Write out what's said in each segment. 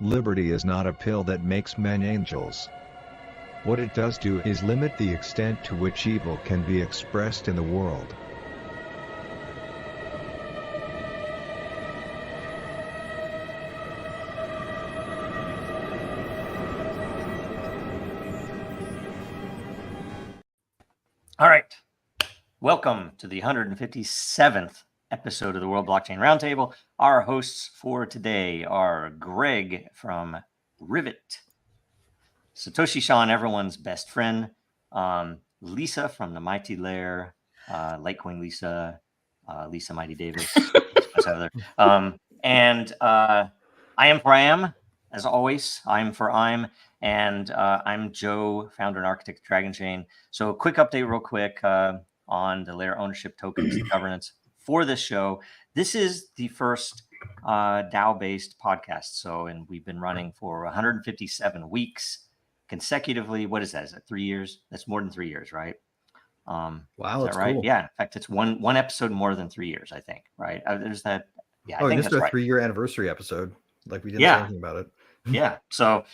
Liberty is not a pill that makes men angels. What it does do is limit the extent to which evil can be expressed in the world. All right. Welcome to the 157th episode of the World Blockchain Roundtable. Our hosts for today are Greg from Rivet, Satoshi Shawn, everyone's best friend, Lisa from the Mighty Lair, Litecoin Lisa, Lisa Mighty Davis, and I am for I am, as always. I'm for I'm, and I'm Joe, founder and architect of Dragon Chain. So a quick update real quick on the layer ownership tokens and governance for this show. This is the first DAO-based podcast. And we've been running for 157 weeks consecutively. What is that? Is that 3 years? That's more than 3 years, right? Wow, is that's that right? cool. Yeah, in fact, it's one episode more than 3 years, I think, right? There's that. Yeah, I think missed that's our right. 3-year anniversary episode. Like we didn't say anything about it. Yeah. So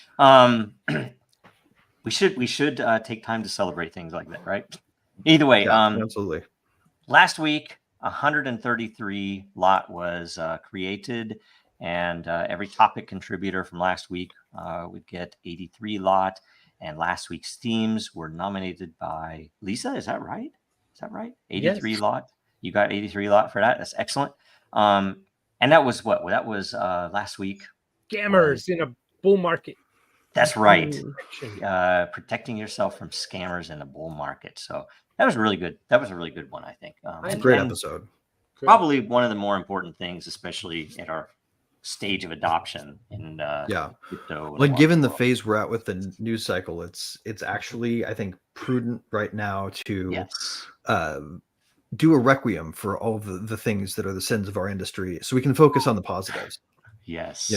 we should take time to celebrate things like that, right? Either way, absolutely. Last week, 133 lot was created, and every topic contributor from last week would get 83 lot. And last week's themes were nominated by Lisa. Is that right? 83 Yes. lot. You got 83 lot for that. That's excellent. And that was what? That was last week. Scammers in a bull market. That's right. Protecting yourself from scammers in a bull market. So that was really good. That was a really good one, I think. It's a great episode. Probably one of the more important things, especially at our stage of adoption in crypto. Like given the phase we're at with the news cycle, it's actually, I think, prudent right now to do a requiem for all of the things that are the sins of our industry, so we can focus on the positives. Yes.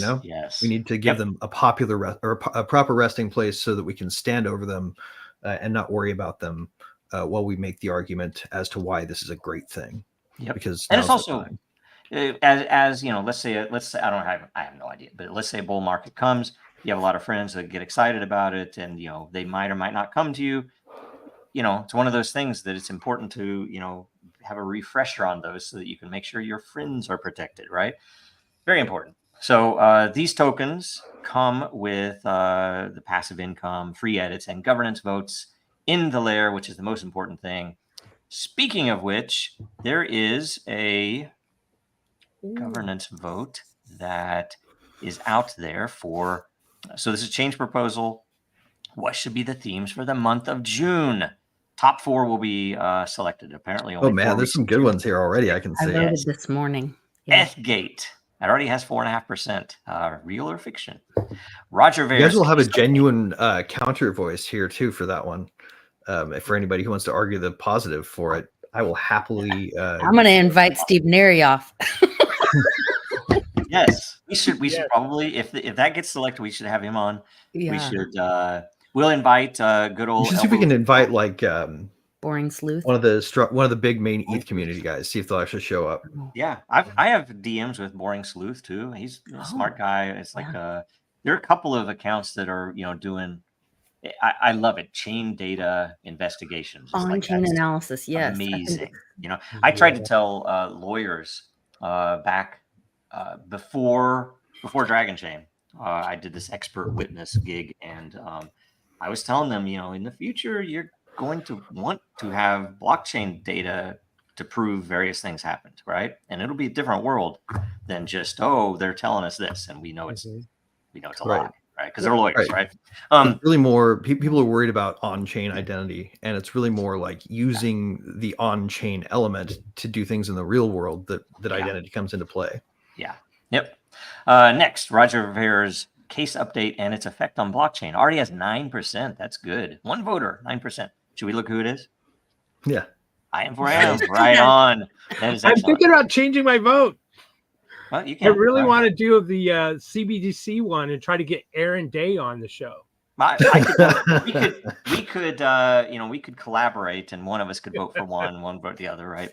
We need to give them a a proper resting place so that we can stand over them and not worry about them while we make the argument as to why this is a great thing. Because and it's also as you know, let's say I have no idea, but let's say a bull market comes, you have a lot of friends that get excited about it, and they might or might not come to you. It's one of those things that it's important to have a refresher on those so that you can make sure your friends are protected, right? Very important. So these tokens come with the passive income, free edits, and governance votes in the layer, which is the most important thing. Speaking of which, there is a governance vote that is out there for. So this is a change proposal. What should be the themes for the month of June? Top 4 will be selected. Apparently, only there's some good ones here already. I can see. I voted this morning. Ethgate. That already has 4.5%. Real or fiction? Roger Ver. You guys will have a genuine counter voice here too for that one. For anybody who wants to argue the positive for it, I will happily. I'm going to invite Steve Narioff. Yes, we should probably, if that gets selected, we should have him on. Yeah. We should. We'll invite good old. You should see if we can invite Boring Sleuth, one of the big main ETH community guys. See if they'll actually show up. Yeah, I have DMs with Boring Sleuth too. He's a smart guy. It's like there are a couple of accounts that are doing. I love it. Chain data investigations, on-chain analysis. Yes, amazing. I tried to tell lawyers back before Dragon Chain. I did this expert witness gig, and I was telling them, in the future, you're going to want to have blockchain data to prove various things happened, right? And it'll be a different world than just, they're telling us this, and we know it's a lie, right? Because they're lawyers, right? It's really more people are worried about on-chain identity, and it's really more like using the on-chain element to do things in the real world that identity comes into play. Yeah. Yep. Next, Roger Ver's case update and its effect on blockchain already has 9%. That's good. One voter, 9%. Should we look who it is? Yeah. I am for I am. Right on. That is I'm thinking about changing my vote. Well, you can. I really want to do the CBDC one and try to get Aaron Day on the show. We could collaborate, and one of us could vote for one vote the other, right?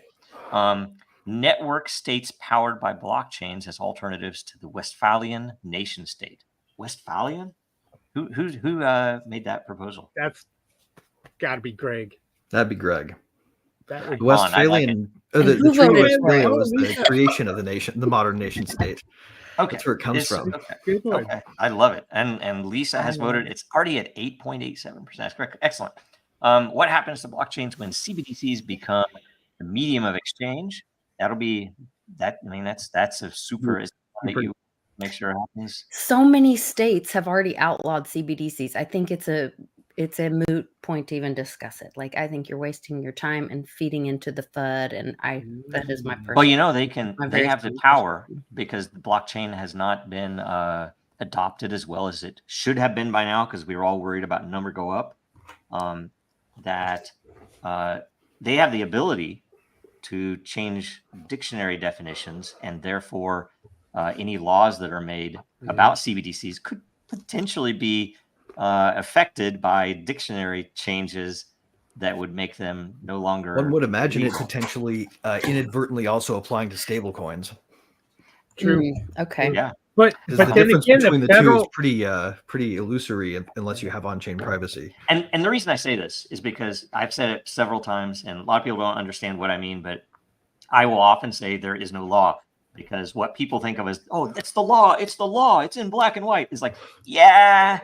Network states powered by blockchains as alternatives to the Westphalian nation state. Westphalian? Who made that proposal? That's got to be Greg. That'd be Greg. That would The Come on, I like Westphalian, And the who Treaty of voted for Westphalia it? was the creation of the nation, the modern nation state. Okay, That's where it comes from. Okay. good one. Okay, I love it. And Lisa has voted. It's already at 8.87%. That's correct. Excellent. What happens to blockchains when CBDCs become the medium of exchange? That'll be that. I mean, that's a super that you make sure happens. So many states have already outlawed CBDCs. I think it's a moot point to even discuss it. Like, I think you're wasting your time and feeding into the FUD. And that is my personal. Well, you know, my they very have the strong power perspective. because the blockchain has not been adopted as well as it should have been by now, because we were all worried about number go up. That they have the ability to change dictionary definitions, and therefore any laws that are made about CBDCs could potentially be affected by dictionary changes that would make them no longer. One would imagine legal. it potentially inadvertently also applying to stable coins. True. Okay. Yeah. But Because but the then difference again, between the the two is federal pretty illusory unless you have on-chain privacy. And the reason I say this is because I've said it several times, and a lot of people don't understand what I mean, but I will often say there is no law, because what people think of as, oh, it's the law, it's in black and white. It's like, yeah.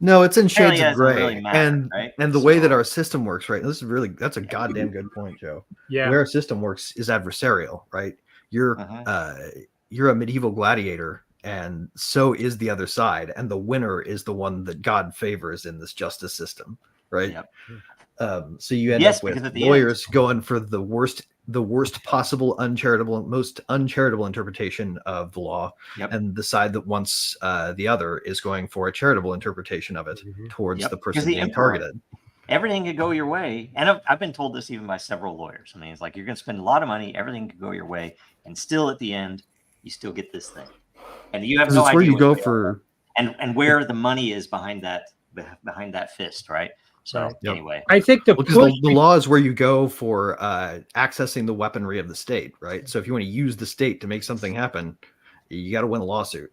No, it's in shades Apparently it of doesn't gray. really matter, right? And the way that So- our system works, right? This is really, that's a goddamn good point, Joe. Yeah. The way our system works is adversarial, right? You're a medieval gladiator, and so is the other side, and the winner is the one that God favors in this justice system, right? Yep. So you end Yes, up with because at the lawyers going for the worst possible most uncharitable interpretation of the law, Yep. and the side that wants the other is going for a charitable interpretation of it towards Yep. the Because person the being emperor- targeted. Everything could go your way. And I've been told this even by several lawyers. I mean, it's like, you're going to spend a lot of money, everything could go your way, and still at the end, you still get this thing. And you have no It's idea where you what's go going on. for and where the money is behind that fist, right? So Right. Yep. anyway, I think the because push the law is where you go for accessing the weaponry of the state, right? So if you want to use the state to make something happen, you got to win a lawsuit.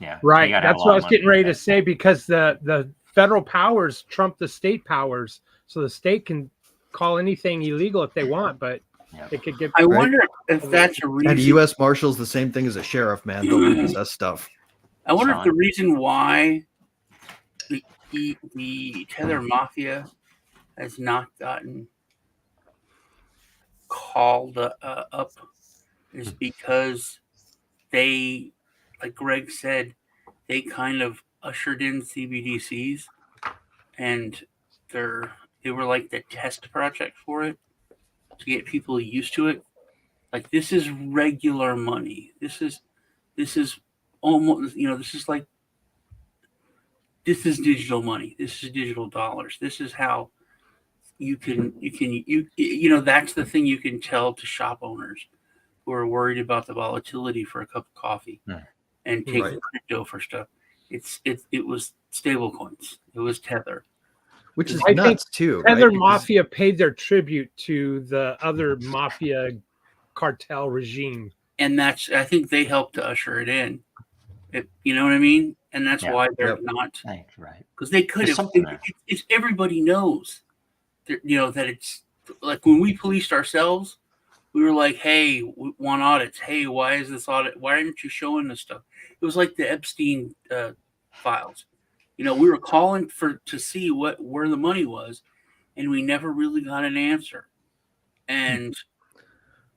yeah, right. you gotta have a That's lot what I of was money getting ready for to that. say, because the federal powers trump the state powers, so the state can call anything illegal if they want, but Yeah. they could get. I Right. wonder if that's a reason. And a U.S. Marshal's the same thing as a sheriff, man. They'll repossess stuff. I wonder if Sean? the reason why the Tether Mafia has not gotten called up is because they, like Greg said, they kind of ushered in CBDCs, and they were like the test project for it to get people used to it. Like, this is regular money. This is almost, this is digital money. This is digital dollars. This is how you that's the thing you can tell to shop owners who are worried about the volatility for a cup of coffee and taking Right. crypto for stuff. It was stable coins. It was Tether. Which is I think nuts too. Tether right? Because- Mafia paid their tribute to the other mafia cartel regime. And I think they helped to usher it in. You know what I mean? And that's Yeah. why they're Yep. not, Right. because they could There's have. something there. It's everybody knows, that it's like when we policed ourselves, we were like, "Hey, we want audits. Hey, why is this audit? Why aren't you showing this stuff?" It was like the Epstein files. We were calling to see where the money was, and we never really got an answer. And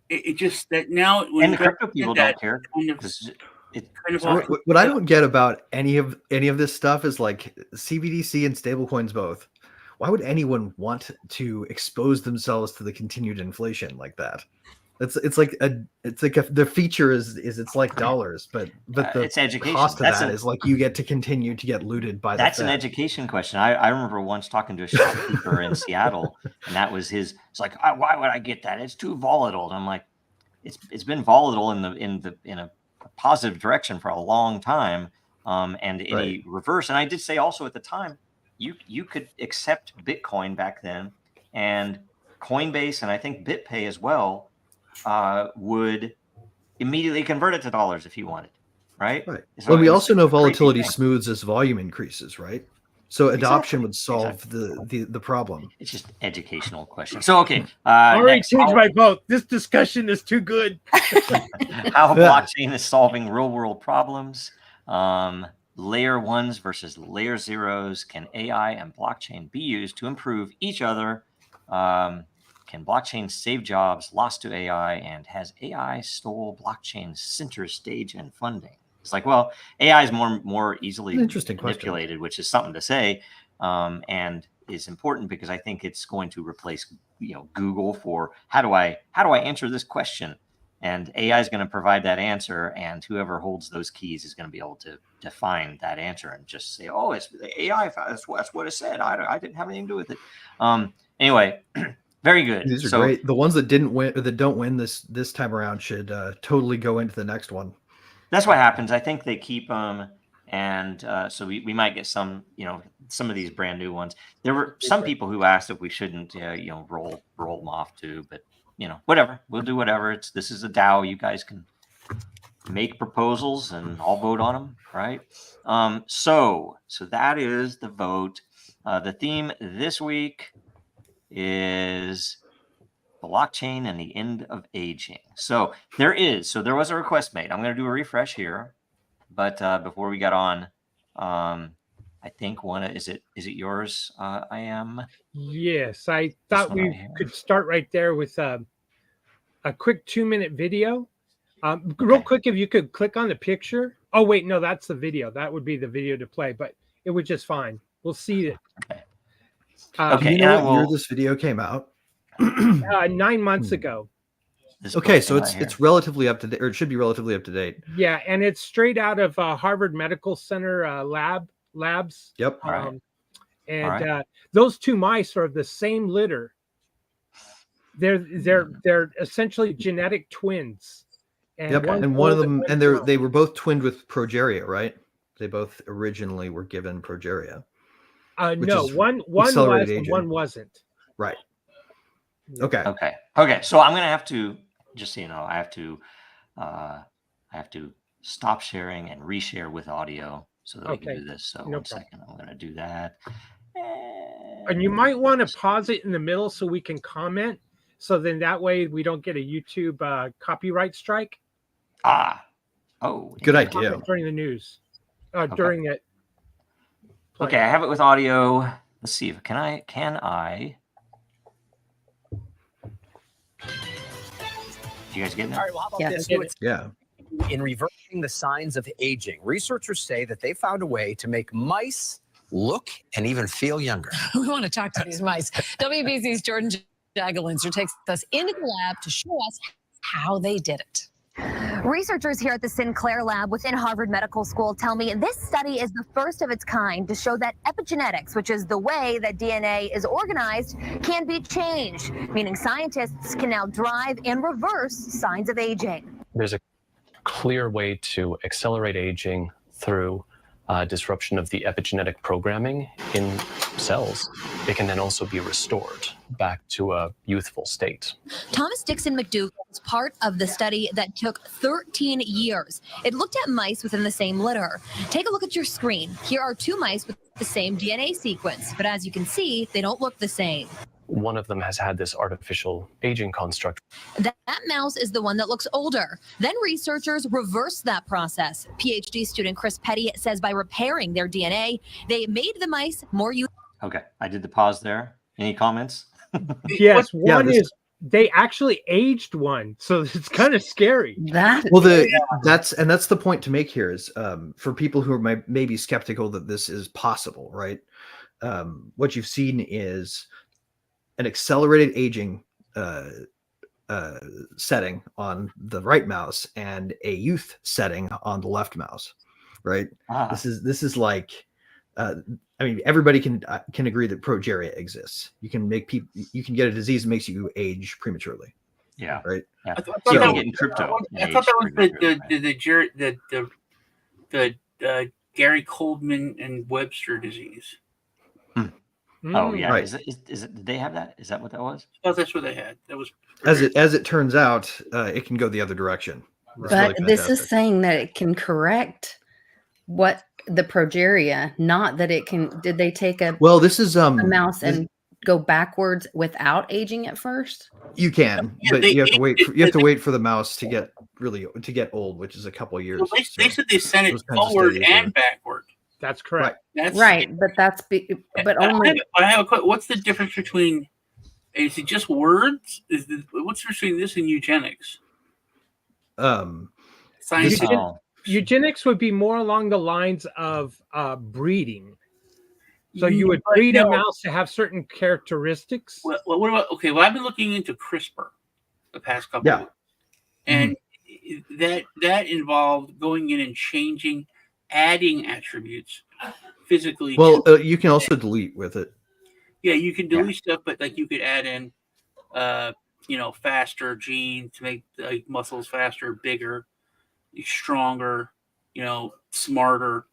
it just that now when And the you crypto people that don't care. kind of 'Cause it, kind of sorry. What I don't get about any of this stuff is like CBDC and stablecoins both. Why would anyone want to expose themselves to the continued inflation like that? It's like the feature is it's like dollars, but the it's education. cost of That's that is like you get to continue to get looted by the That's an Fed. education question. I remember once talking to a shopkeeper in Seattle, and that was his. It's like, why would I get that? It's too volatile. And I'm like, it's been volatile in a positive direction for a long time, and any reverse. And I did say also at the time, you could accept Bitcoin back then, and Coinbase and I think BitPay as well would immediately convert it to dollars if you wanted. right? Right. It's Well, we it's also like know a crazy volatility thing. smooths as volume increases, right? So adoption Exactly. would solve Exactly. the problem. It's just educational question. So okay, I already next, changed my vote. This discussion is too good. how blockchain is solving real world problems. Layer ones versus layer zeros. Can AI and blockchain be used to improve each other? Can blockchain save jobs lost to AI? And has AI stole blockchain's center stage and funding? It's like, well, AI is more easily An interesting question. manipulated, which is something to say, and is important because I think it's going to replace Google for how do I answer this question, and AI is going to provide that answer, and whoever holds those keys is going to be able to define that answer and just say, oh, it's the AI. That's what it said. I didn't have anything to do with it. Anyway, very good. These are So great. The ones that didn't win or that don't win this time around should totally go into the next one. that's what happens. I think they keep them, and so we might get some some of these brand new ones. There were some people who asked if we shouldn't roll them off too, but whatever, we'll do whatever. This is a DAO. You guys can make proposals and I'll vote on them, right? So that is the vote. The theme this week is blockchain and the end of aging. So there was a request made. I'm going to do a refresh here, but before we got on, I think is it yours? I am. Yes, I thought one right we here. could start right there with a quick 2-minute video. Real quick, if you could click on the picture. Oh, wait, no, that's the video. That would be the video to play, but it was just fine. We'll see it. Okay. Do you know what year this video came out? 9 months ago. Okay, so it's relatively up to date, or it should be relatively up to date. Yeah, and it's straight out of Harvard Medical Center labs. Yep. And those two mice are of the same litter. They're essentially genetic twins. And yep. And one of them, and they were both twinned with progeria, right? They both originally were given progeria. No, one was and one wasn't. Right. Okay. So I'm gonna have to, just so you know, I have to stop sharing and reshare with audio so that we can do this. So one second, I'm gonna do that. And you might want to pause it in the middle so we can comment. So then that way we don't get a YouTube copyright strike. Good idea. During the news, during it. Okay, I have it with audio. Let's see. Can I? You guys getting it? All right, well, how about this? Yeah. In reversing the signs of aging, researchers say that they found a way to make mice look and even feel younger. We want to talk to these mice. WBC's Jordan Jagelinster takes us into the lab to show us how they did it. Researchers here at the Sinclair Lab within Harvard Medical School tell me this study is the first of its kind to show that epigenetics, which is the way that DNA is organized, can be changed, meaning scientists can now drive and reverse signs of aging. There's a clear way to accelerate aging through disruption of the epigenetic programming in cells. It can then also be restored back to a youthful state. Thomas Dixon McDougall was part of the study that took 13 years. It looked at mice within the same litter. Take a look at your screen. Here are two mice with the same DNA sequence, but as you can see, they don't look the same. One of them has had this artificial aging construct. That mouse is the one that looks older. Then researchers reversed that process. PhD student Chris Petty says by repairing their DNA, they made the mice more youthful. Okay, I did the pause there. Any comments? Yes, is they actually aged one, so it's kind of scary. That's the point to make here is for people who are maybe skeptical that this is possible, right? What you've seen is an accelerated aging setting on the right mouse and a youth setting on the left mouse, right? This is like, I mean, everybody can agree that progeria exists. You can get a disease that makes you age prematurely. Yeah. Right. Yeah. I thought that was the Gary Coleman and Webster disease. Oh yeah, right. Is it? Did they have that? Is that what that was? Oh, that's what they had. That was as it turns out, it can go the other direction. It's But really this is fantastic. saying that it can correct what the progeria, not that it can. Did they take a Well, this is mouse this- and go backwards without aging at first? you can, Yeah, but they- you have to wait. it- You have to wait for the mouse to get old, which is a couple of years. Well, they so said they sent it those kinds of forward studies and are- backward. That's correct. That's Right, but but only I have a question. What's the difference between? Is it just words? What's the difference between this and eugenics? Science. Eugen- Oh, Eugenics would be more along the lines of breeding. So you would But breed no. a mouse to have certain characteristics. Well, what about? Okay, well, I've been looking into CRISPR the past couple. Yeah. Of weeks, and that involved going in and changing, adding attributes physically. Well, you can also delete with it. Yeah, you can delete stuff, but like you could add in, faster genes to make like muscles faster, bigger, stronger, smarter.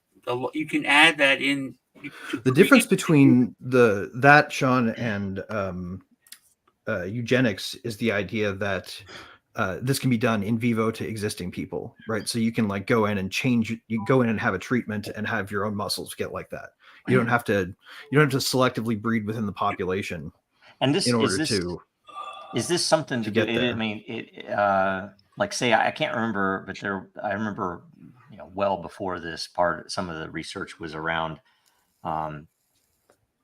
You can add that in. The difference between that, Sean, and eugenics is the idea that this can be done in vivo to existing people, right? So you can like go in and have a treatment and have your own muscles get like that. You don't have to selectively breed within the population. and this in order is this to is this something to do? get there. I mean, like say I can't remember, but I remember well before this part, some of the research was around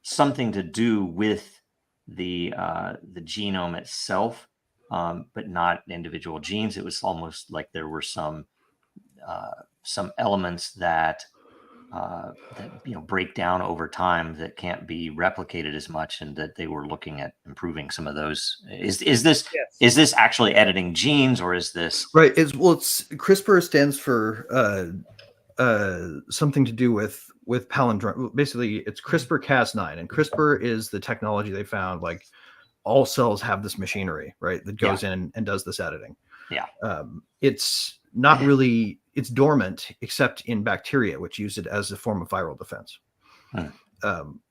something to do with the genome itself, but not individual genes. It was almost like there were some elements that break down over time that can't be replicated as much, and that they were looking at improving some of those. Is this Yes. is this actually editing genes, or is this right? It's CRISPR stands for something to do with palindrome. Basically, it's CRISPR-Cas9, and CRISPR is the technology they found. Like all cells have this machinery, right, that goes in and does this editing. Yeah. It's not really. It's dormant, except in bacteria, which use it as a form of viral defense.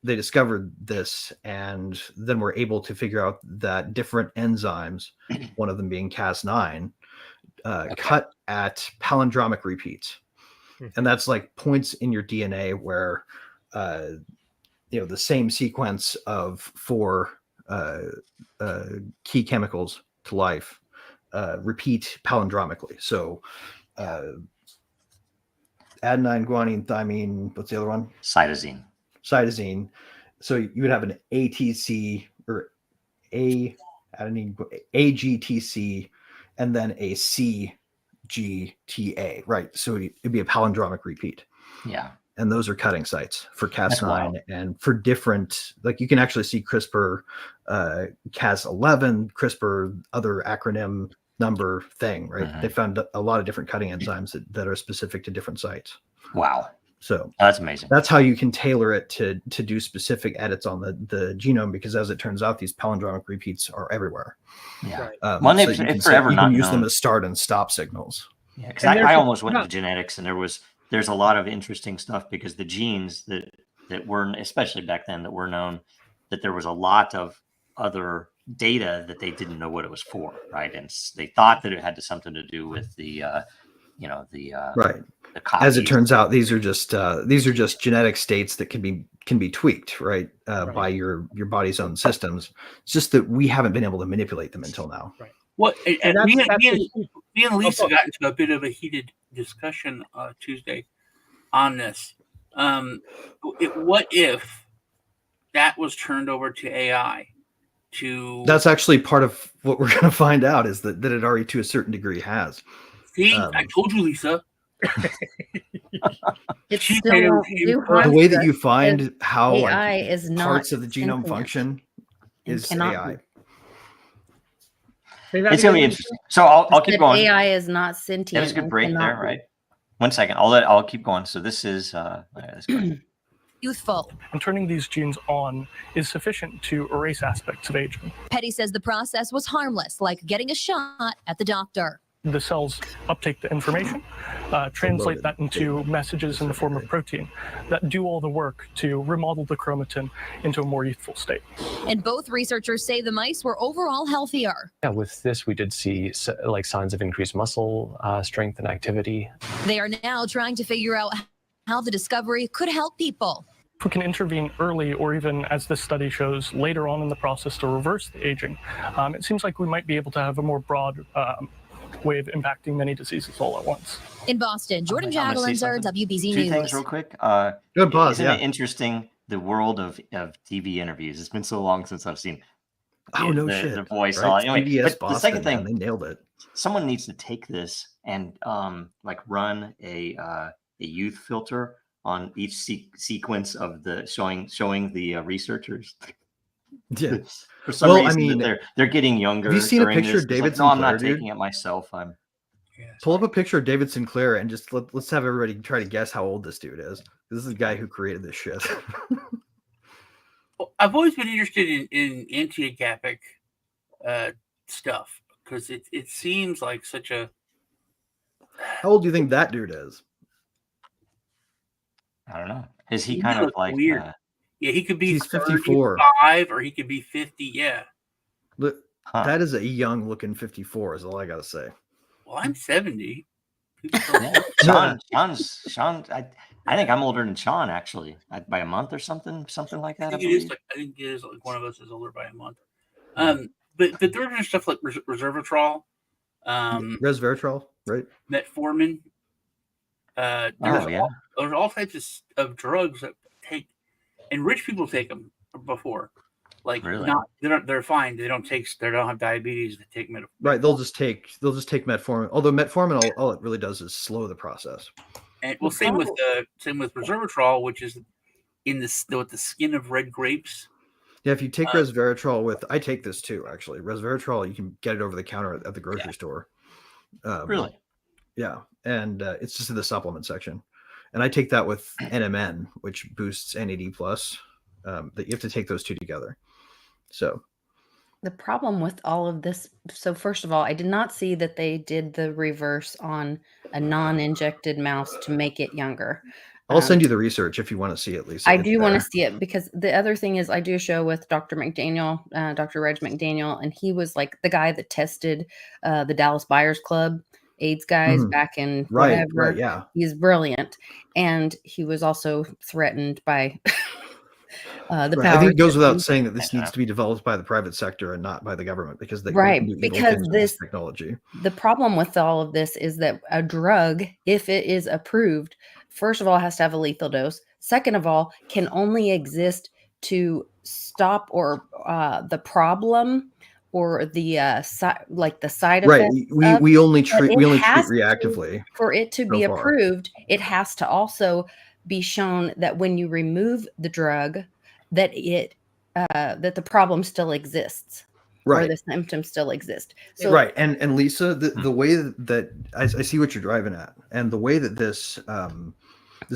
They discovered this, and then were able to figure out that different enzymes, one of them being Cas9, cut at palindromic repeats. And that's like points in your DNA where, the same sequence of 4 key chemicals to life repeat palindromically. So adenine, guanine, thymine, what's the other one? cytosine? So you would have an ATC or adenine, AGTC, and then a CGTA, right? So it'd be a palindromic repeat. Yeah. And those are cutting sites for That's wild. Cas9 and for different, like you can actually see CRISPR, Cas11, CRISPR, other acronym number thing, right? They found a lot of different cutting enzymes that are specific to different sites. Wow. So That's amazing. that's how you can tailor it to do specific edits on the genome, because as it turns out, these palindromic repeats are everywhere. Yeah. Right. Well, So they've you can forever you not can use them known. as start and stop signals. Yeah, because And there's I a- almost went no. into genetics, and there's a lot of interesting stuff, because the genes that were, especially back then, that were known, that there was a lot of other data that they didn't know what it was for, right? And they thought that it had something to do with the Right. the copies. As it turns out, these are just genetic states that can be tweaked, right, by your body's own systems. It's just that we haven't been able to manipulate them until now. What? And Me that's and Lisa got into a bit of a heated discussion Tuesday on this. What if that was turned over to AI? That's actually part of what we're going to find out, is that it already to a certain degree has. See, I told you, Lisa. It She still did won't it do in- harm The way to that you us find because how AI is not parts of the genome sentient function and is cannot AI. be. Say that It's gonna be again. interesting. So I'll That keep going. AI is not sentient. That was a good and break cannot there, be. right? 1 second. I'll keep going. So this is let's go. Youthful. And turning these genes on is sufficient to erase aspects of aging. Petty says the process was harmless, like getting a shot at the doctor. the cells uptake the information, translate that into messages in the form of protein that do all the work to remodel the chromatin into a more youthful state. And both researchers say the mice were overall healthier. Yeah, with this, we did see like signs of increased muscle strength and activity. They are now trying to figure out how the discovery could help people. If we can intervene early, or even as this study shows later on in the process, to reverse the aging, it seems like we might be able to have a more broad way of impacting many diseases all at once. In Boston, Jordan Jaggelinser, WBZ Two News. things real quick. Good pause. Isn't it interesting, the world of TV interviews? It's been so long since I've seen the voice. Right? Anyway, CBS but Boston, the second thing, man, they nailed it. someone needs to take this and like run a youth filter on each sequence of the showing the researchers. Yeah. For some reason, I mean, they're getting younger. Have you seen a during picture this. of It's David like, no, I'm Sinclair, not dude? taking it myself. Pull up a picture of David Sinclair and just let's have everybody try to guess how old this dude is. This is the guy who created this shit. Well, I've always been interested in anti-agapic stuff because it seems like such a. How old do you think that dude is? I don't know. Is he kind of like weird? Yeah, he could be. He's 54, 35, or he could be 50. Yeah. Look, that is a young looking 54. Is all I gotta say. Well, I'm 70. Sean. I think I'm older than Sean actually, by a month or something like that. I think it is like one of us is older by a month. But there's stuff like resveratrol, resveratrol, right? metformin. There's all types of drugs that take, and rich people take them before. Like really? They're fine. They don't have diabetes. They take metformin. Right. They'll just take metformin. Although metformin, all it really does is slow the process. And well, same with resveratrol, which is in with the skin of red grapes. Yeah, if you take resveratrol with, I take this too. Actually, resveratrol, you can get it over the counter at the grocery store. Really? Yeah, and it's just in the supplement section. And I take that with NMN, which boosts NAD+. That you have to take those two together. So the problem with all of this, so first of all, I did not see that they did the reverse on a non-injected mouse to make it younger. I'll send you the research if you want to see it, Lisa. I do want to see it, because the other thing is I do a show with Dr. McDaniel, Dr. Reg McDaniel, and he was like the guy that tested the Dallas Buyers Club AIDS guys back in whatever. Right, yeah. He's brilliant. And he was also threatened by the power. I think it goes without saying that this needs to be developed by the private sector and not by the government, because they can do evil things with this technology. The problem with all of this is that a drug, if it is approved, first of all, has to have a lethal dose. Second of all, can only exist to stop or the problem or the the side effect. Right. We only treat reactively. For it to be approved, it has to also be shown that when you remove the drug, that that the problem still exists, right? Or the symptoms still exist. So, right. And Lisa, the way that I see what you're driving at, and the way that this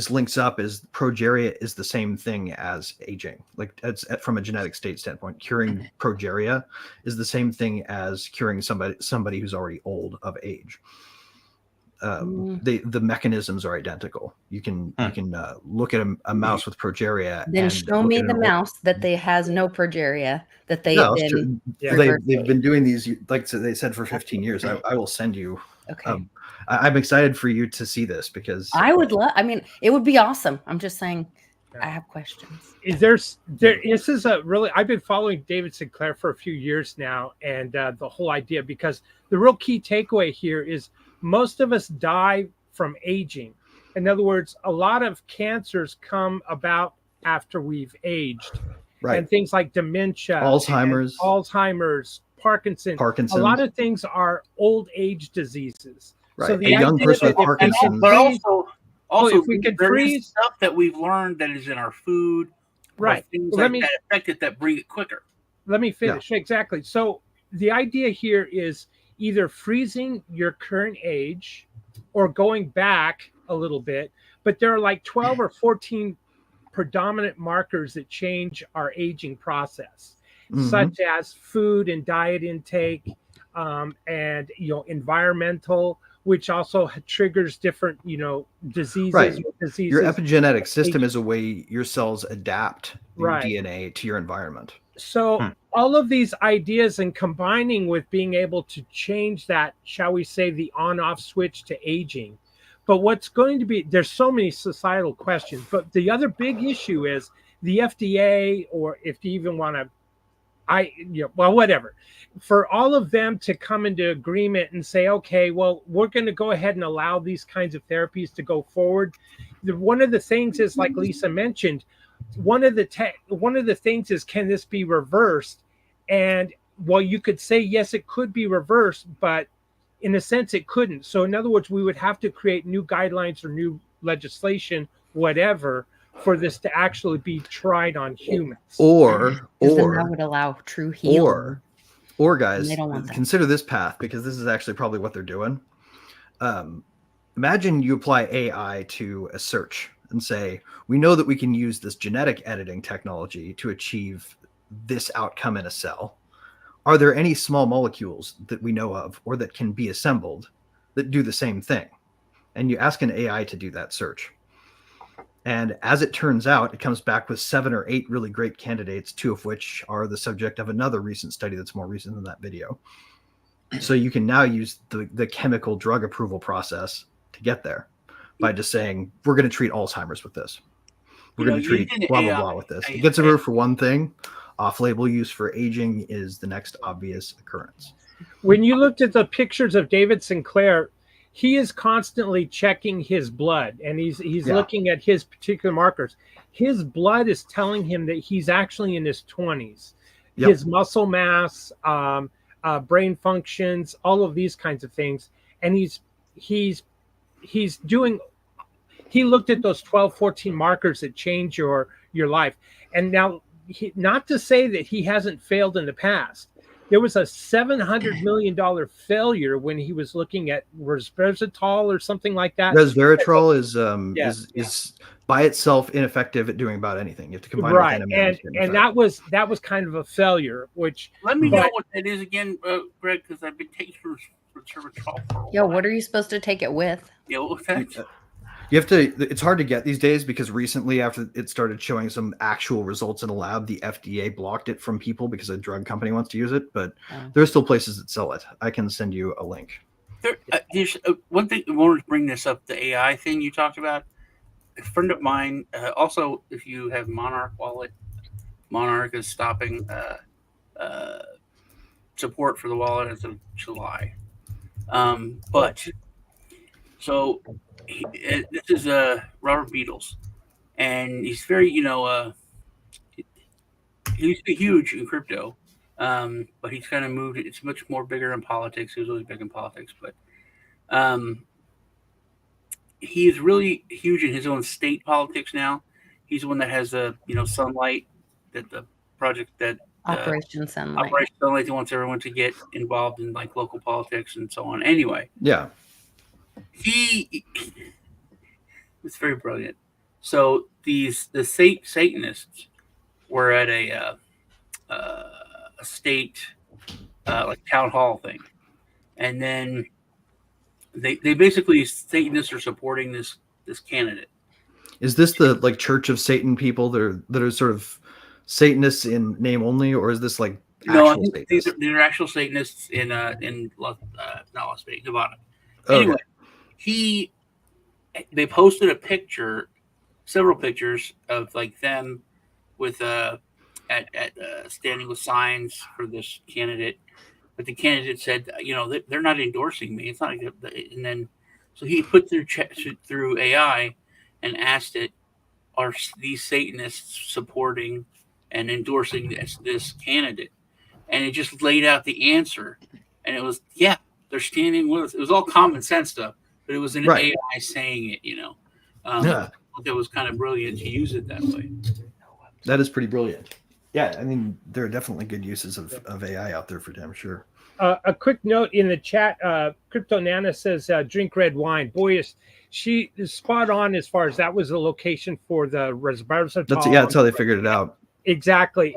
links up is progeria is the same thing as aging. Like it's from a genetic state standpoint, curing progeria is the same thing as curing somebody who's already old of age. The mechanisms are identical. You can look at a mouse with progeria. Then show me the mouse that has no progeria. That they've been doing these, like they said, for 15 years. I will send you. Okay. I'm excited for you to see this, because I would love. I mean, it would be awesome. I'm just saying. I have questions. This is a really, I've been following David Sinclair for a few years now, and the whole idea, because the real key takeaway here is most of us die from aging. In other words, a lot of cancers come about after we've aged. Right. And things like dementia, Alzheimer's, Parkinson's. A lot of things are old age diseases. Right. So a young person with Parkinson's. But also if we could freeze stuff that we've learned that is in our food, right? Things that affect it that bring it quicker. Let me finish. Yeah. Exactly. So the idea here is either freezing your current age or going back a little bit, but there are like 12 or 14 predominant markers that change our aging process, such as food and diet intake, and environmental, which also triggers different diseases. Right. Diseases. Your epigenetic system is a way your cells adapt your Right. DNA to your environment. So all of these ideas and combining with being able to change that, shall we say, the on-off switch to aging. But what's going to be, there's so many societal questions, but the other big issue is the FDA, or if you even want to, whatever, for all of them to come into agreement and say, okay, well, we're going to go ahead and allow these kinds of therapies to go forward. One of the things is, like Lisa mentioned, one of the things is, can this be reversed? And well, you could say, yes, it could be reversed, but in a sense it couldn't. So in other words, we would have to create new guidelines or new legislation, whatever, for this to actually be tried on humans. Or then that would allow true healing. Or guys, And they don't want that. consider this path, because this is actually probably what they're doing. Imagine you apply AI to a search and say, we know that we can use this genetic editing technology to achieve this outcome in a cell. Are there any small molecules that we know of or that can be assembled that do the same thing? And you ask an AI to do that search. And as it turns out, it comes back with 7 or 8 really great candidates, 2 of which are the subject of another recent study that's more recent than that video. So you can now use the chemical drug approval process to get there by just saying, we're going to treat Alzheimer's with this. We're going to treat blah, blah, blah with this. It gets approved for one thing. Off-label use for aging is the next obvious occurrence. When you looked at the pictures of David Sinclair, he is constantly checking his blood, and he's looking at his particular markers. His blood is telling him that he's actually in his 20s. Yep. His muscle mass, brain functions, all of these kinds of things. And he looked at those 12, 14 markers that change your life. And now, not to say that he hasn't failed in the past. There was a $700 million failure when he was looking at resveratrol or something like that. Resveratrol is by itself ineffective at doing about anything. You have to combine it with NMN. And that was kind of a failure. Which let me know what that is again, Greg, because I've been taking resveratrol for a while. Yo, what are you supposed to take it with? Yeah, what's that? You have to. It's hard to get these days because recently, after it started showing some actual results in a lab, the FDA blocked it from people because a drug company wants to use it. But there are still places that sell it. I can send you a link. There's one thing I wanted to bring this up: the AI thing you talked about. A friend of mine, also, if you have Monarch wallet, Monarch is stopping support for the wallet as of July. This is Robert Beatles, and he's very, he used to be huge in crypto, but he's kind of moved. It's much more bigger in politics. He was always big in politics, but he is really huge in his own state politics now. He's the one that has Sunlight, that the project that Operation Sunlight. Operation Sunlight wants everyone to get involved in like local politics and so on. Anyway, yeah. He was very brilliant. So the Satanists were at a state like town hall thing, and then they basically, Satanists are supporting this candidate. Is this the like Church of Satan people that are sort of Satanists in name only, or is this like actual these are actual Satanists in not Las Vegas, Nevada. Anyway. Okay. They posted several pictures of like them with at standing with signs for this candidate, but the candidate said, they're not endorsing me. It's not like, and then so he put through AI and asked it, are these Satanists supporting and endorsing this candidate? And it just laid out the answer, and it was they're standing with us. It was all common sense stuff. But it was an AI saying it, That was kind of brilliant to use it that way. That is pretty brilliant. Yeah, I mean, there are definitely good uses of AI out there for damn sure. A quick note in the chat, Crypto Nana says, drink red wine. Boy, she is spot on as far as that was the location for the resveratrol. That's how they figured it out. Exactly.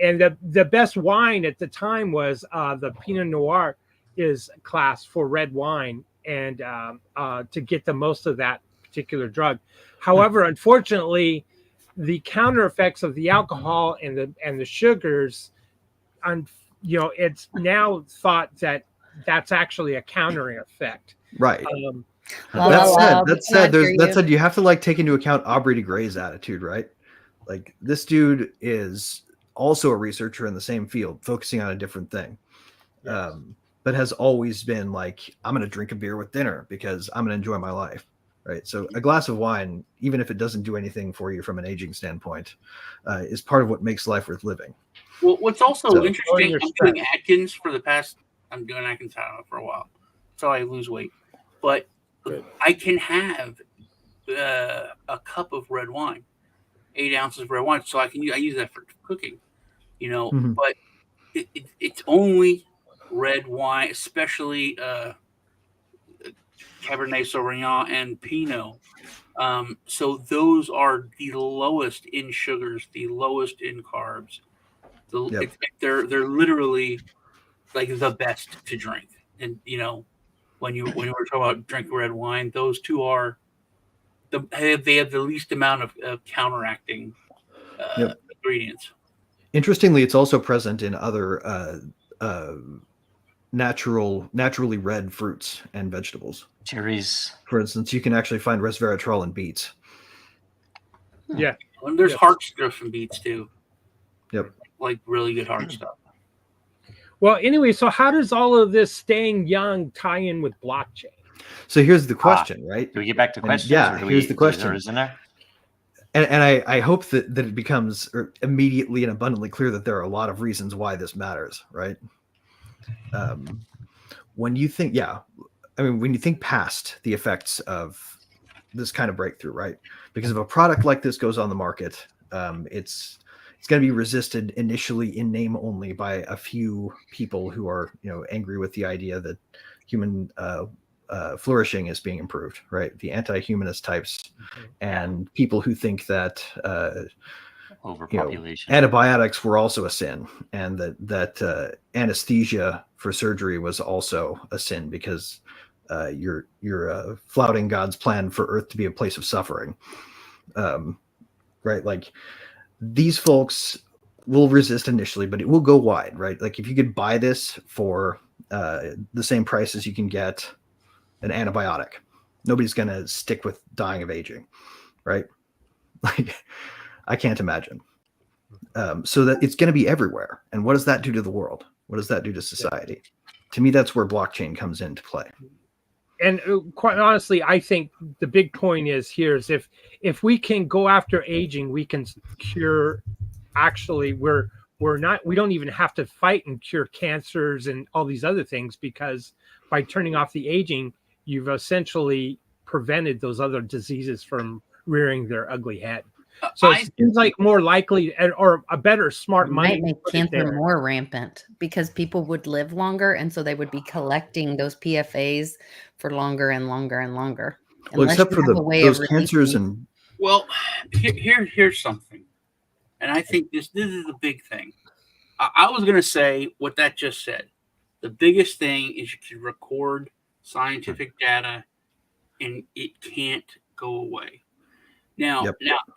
and the best wine at the time was the Pinot Noir is class for red wine, and to get the most of that particular drug. However, unfortunately, the counter effects of the alcohol and the sugars, it's now thought that that's actually a countering effect. Right. That said, you have to like take into account Aubrey de Grey's attitude, right? Like this dude is also a researcher in the same field, focusing on a different thing. Yes. But has always been like, I'm going to drink a beer with dinner because I'm going to enjoy my life. Right. So a glass of wine, even if it doesn't do anything for you from an aging standpoint, is part of what makes life worth living. Well, what's also interesting, I'm doing Atkins for a while. So I lose weight. But I can have a cup of red wine, 8 ounces of red wine. So I use that for cooking, but it's only red wine, especially Cabernet Sauvignon and Pinot. So those are the lowest in sugars, the lowest in carbs. They're literally like the best to drink. And when you were talking about drinking red wine, those two are they have the least amount of counteracting ingredients. Interestingly, it's also present in other naturally red fruits and vegetables. Cherries. For instance, you can actually find resveratrol in beets. Yeah. And there's heart stuff from beets too. Yep. Like really good heart stuff. Well, anyway, so how does all of this staying young tie in with blockchain? So here's the question, right? Do we get back to questions? Here's the question. Is in there? And I hope that it becomes immediately and abundantly clear that there are a lot of reasons why this matters, right? When you think, when you think past the effects of this kind of breakthrough, right? Because if a product like this goes on the market, it's going to be resisted initially in name only by a few people who are, angry with the idea that human flourishing is being improved, right? The anti-humanist types and people who think that overpopulation, antibiotics were also a sin, and that anesthesia for surgery was also a sin because you're flouting God's plan for Earth to be a place of suffering, right? Like these folks will resist initially, but it will go wide, right? Like if you could buy this for the same price as you can get an antibiotic, nobody's going to stick with dying of aging, right? Like I can't imagine. So that it's going to be everywhere. And what does that do to the world? What does that do to society? To me, that's where blockchain comes into play. And quite honestly, I think the big point is if we can go after aging, we can cure. Actually, we don't even have to fight and cure cancers and all these other things, because by turning off the aging, you've essentially prevented those other diseases from rearing their ugly head. So it seems like more likely, or a better smart might make cancer more rampant because people would live longer, and so they would be collecting those PFAs for longer and longer and longer. Well, except for those cancers and. Well, here's something, and I think this is the big thing. I was going to say what that just said. The biggest thing is you can record scientific data, and it can't go away. Now,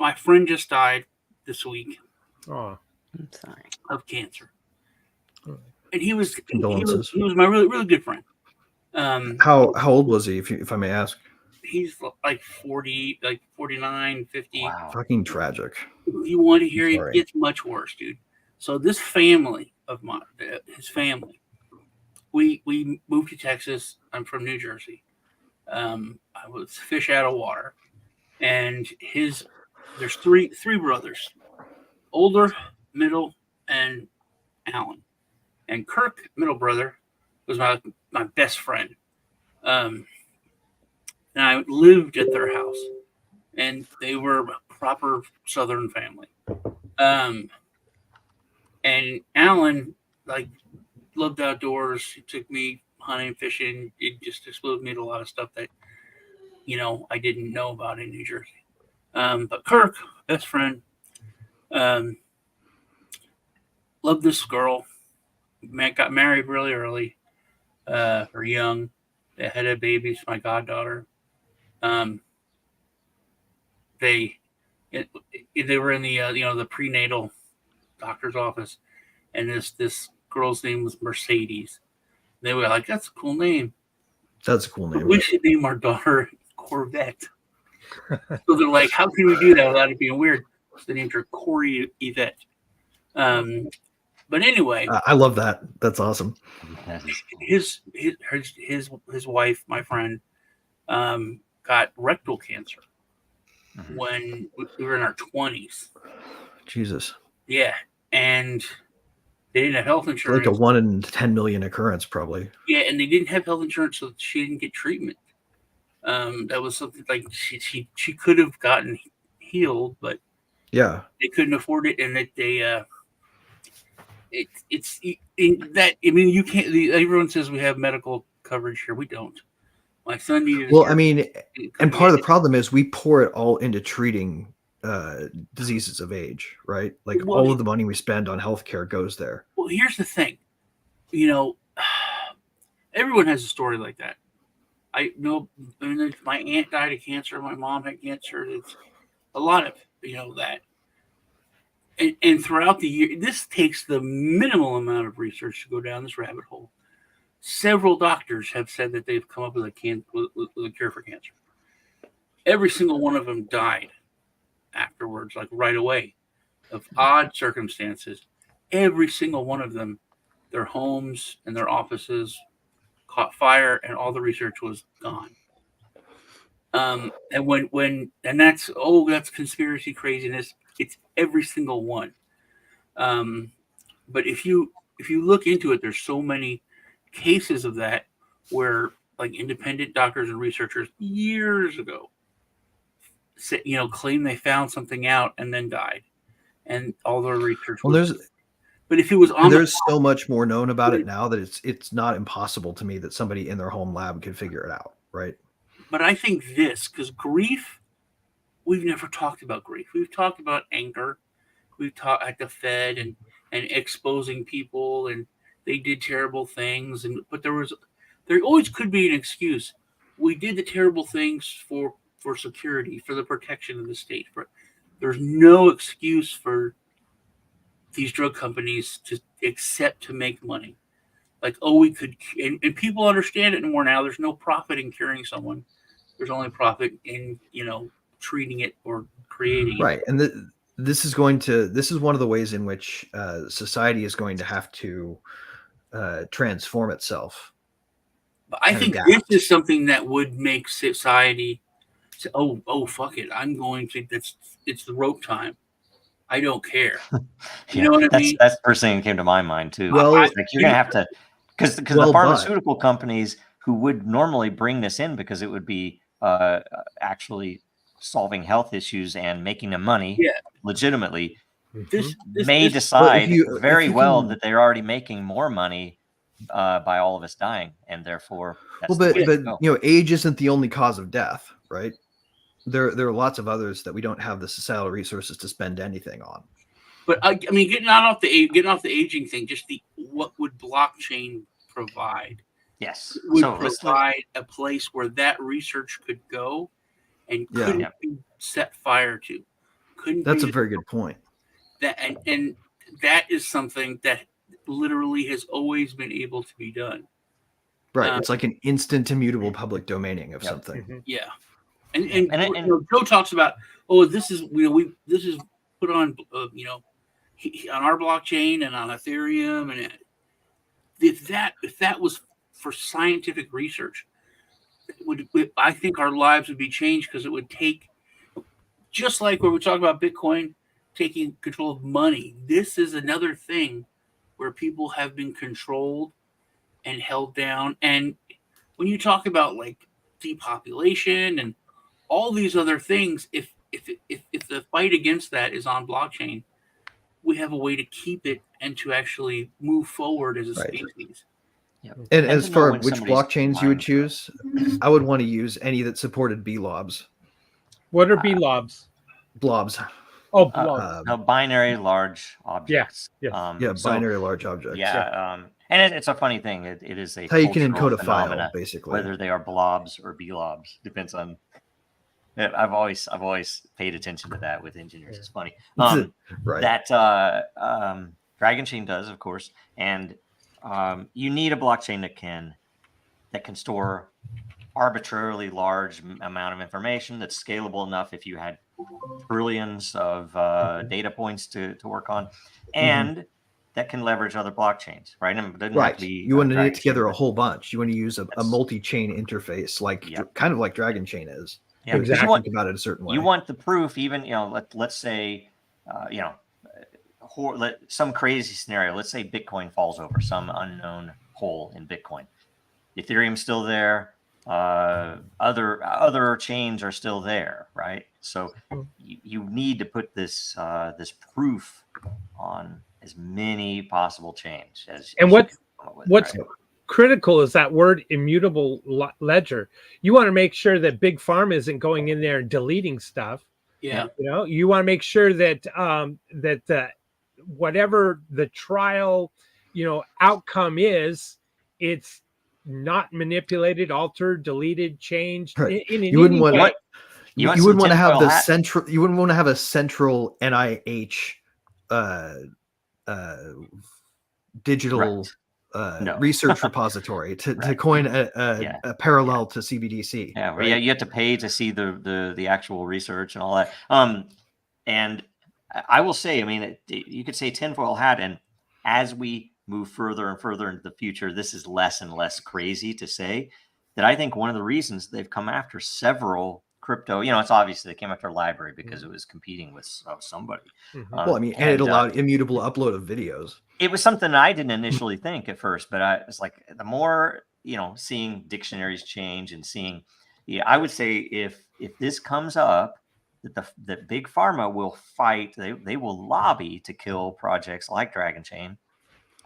my friend just died this week. Oh, I'm sorry. Of cancer, and he was condolences. He was my really really good friend. How old was he, if I may ask? He's like 40, like 49, 50. Wow. Fucking tragic. If you want to hear it gets much worse, dude. So this family of his family, we moved to Texas. I'm from New Jersey. I was fish out of water. And there's three brothers, older, middle, and Alan. And Kirk, middle brother, was my best friend. And I lived at their house, and they were a proper Southern family. And Alan loved outdoors. He took me hunting, fishing. It just exposed me to a lot of stuff that I didn't know about in New Jersey. But Kirk, best friend, Love this girl. Got married really early, or young. They had a baby. She's my goddaughter. They were in the the prenatal doctor's office, and this girl's name was Mercedes. They were like, "That's a cool name. That's a cool name. We should name our daughter Corvette." So they're like, "How can we do that without it being weird?" So they named her Corey Yvette. But anyway, I love that. That's awesome. His wife, my friend, got rectal cancer when we were in our 20s. Jesus. Yeah, and they didn't have health insurance. Like a 1 in 10 million occurrence, probably. Yeah, and they didn't have health insurance, so she didn't get treatment. That was something like she could have gotten healed, but yeah, they couldn't afford it, and that they it's in that. I mean, you can't. Everyone says we have medical coverage here. We don't. My son needed. Well, I mean, and part of the problem is we pour it all into treating diseases of age, right? Like all of the money we spend on healthcare goes there. Well, here's the thing, everyone has a story like that. I know. I mean, my aunt died of cancer. My mom had cancer. It's a lot of that. And throughout the year, this takes the minimal amount of research to go down this rabbit hole. Several doctors have said that they've come up with a cure for cancer. Every single one of them died afterwards, like right away, of odd circumstances. Every single one of them, their homes and their offices caught fire, and all the research was gone. And that's conspiracy craziness. It's every single one. But if you look into it, there's so many cases of that where like independent doctors and researchers years ago claim they found something out and then died, and all their research. But if it was on, there's so much more known about it now that it's not impossible to me that somebody in their home lab could figure it out, right? But I think because grief, we've never talked about grief. We've talked about anger. We've talked at the Fed and exposing people, and they did terrible things. But there always could be an excuse. We did the terrible things for security, for the protection of the state. There's no excuse for these drug companies except to make money. Like, we could, and people understand it more now. There's no profit in curing someone. There's only profit in, treating it or creating it. Right. And this is one of the ways in which society is going to have to transform itself. But I think this is something that would make society say, oh, fuck it. It's the rope time. I don't care. You know what I mean? That's the first thing that came to my mind too. Well, like you're going to have to, because the pharmaceutical companies who would normally bring this in because it would be actually solving health issues and making them money legitimately, may decide very well that they're already making more money by all of us dying, and therefore that's age isn't the only cause of death, right? There are lots of others that we don't have the societal resources to spend anything on. But I mean, getting off the aging thing, just what would blockchain provide? Yes, it would provide a place where that research could go and couldn't be set fire to. That's a very good point. That and that is something that literally has always been able to be done. Right, it's like an instant immutable public domaining of something. Mm-hmm. Yeah. And Joe talks about, this is this is put on on our blockchain and on Ethereum, and if that was for scientific research, I think our lives would be changed, because it would take, just like when we talk about Bitcoin taking control of money, this is another thing where people have been controlled and held down. And when you talk about like depopulation and all these other things, if the fight against that is on blockchain, we have a way to keep it and to actually move forward as a species. Yeah. And as for which blockchains you would choose, I would want to use any that supported blobs. What are blobs? Blobs. Oh, blobs. No, binary large objects. yes. Binary large objects. And it's a funny thing. It is a How you can cultural encode a file, phenomena, basically. whether they are blobs or blobs, depends on. I've always paid attention to that with engineers. It's funny. Right. That Dragon Chain does, of course, and you need a blockchain that can store arbitrarily large amount of information that's scalable enough if you had trillions of data points to work on, and that can leverage other blockchains, right? And it doesn't have to be you want to knit together chain, a whole bunch. You want to use a multi-chain interface, like kind of like Dragon Chain is. Yeah, exactly. Think about it a certain way. You want the proof, even let's say, some crazy scenario. Let's say Bitcoin falls over some unknown hole in Bitcoin. Ethereum's still there. Other chains are still there, right? So you need to put this proof on as many possible chains as. And what's critical is that word immutable ledger. You want to make sure that Big Pharma isn't going in there and deleting stuff. Yeah. You want to make sure that whatever the trial, outcome is, it's not manipulated, altered, deleted, changed. Right. You wouldn't want to have the central. You wouldn't want to have a central NIH digital research repository to coin a parallel to CBDC. Yeah, right? You have to pay to see the actual research and all that. And I will say, I mean, you could say tinfoil hat, and as we move further and further into the future, this is less and less crazy to say that. I think one of the reasons they've come after several crypto, it's obvious they came after library because it was competing with somebody. Well, I mean, and it allowed immutable upload of videos. It was something I didn't initially think at first, but I was like, the more, seeing dictionaries change and seeing, I would say if this comes up, that Big Pharma will fight, they will lobby to kill projects like Dragon Chain,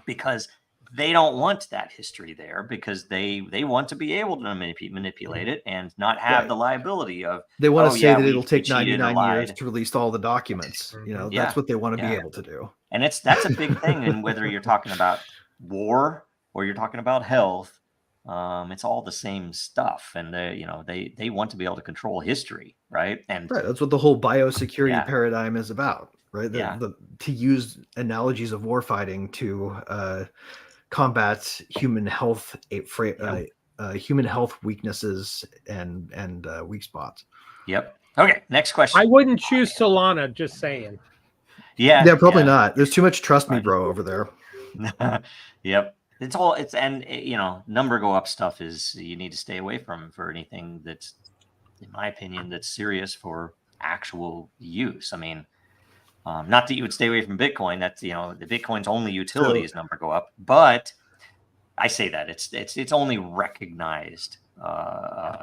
because they don't want that history there, because they want to be able to manipulate it and not have the liability of. They want to say that it'll take 99 years to release all the documents. That's what they want to be able to do. And that's a big thing. And whether you're talking about war or you're talking about health, it's all the same stuff. And they want to be able to control history, right? And that's what the whole biosecurity paradigm is about, right? To use analogies of warfighting to combat human health weaknesses and weak spots. Yep. Okay. Next question. I wouldn't choose Solana. Just saying. Yeah. Probably not. There's too much trust me, bro, over there. Yep. Number go up stuff is you need to stay away from for anything that's, in my opinion, that's serious for actual use. I mean, not that you would stay away from Bitcoin. That's, the Bitcoin's only utility is number go up. But I say that it's only recognized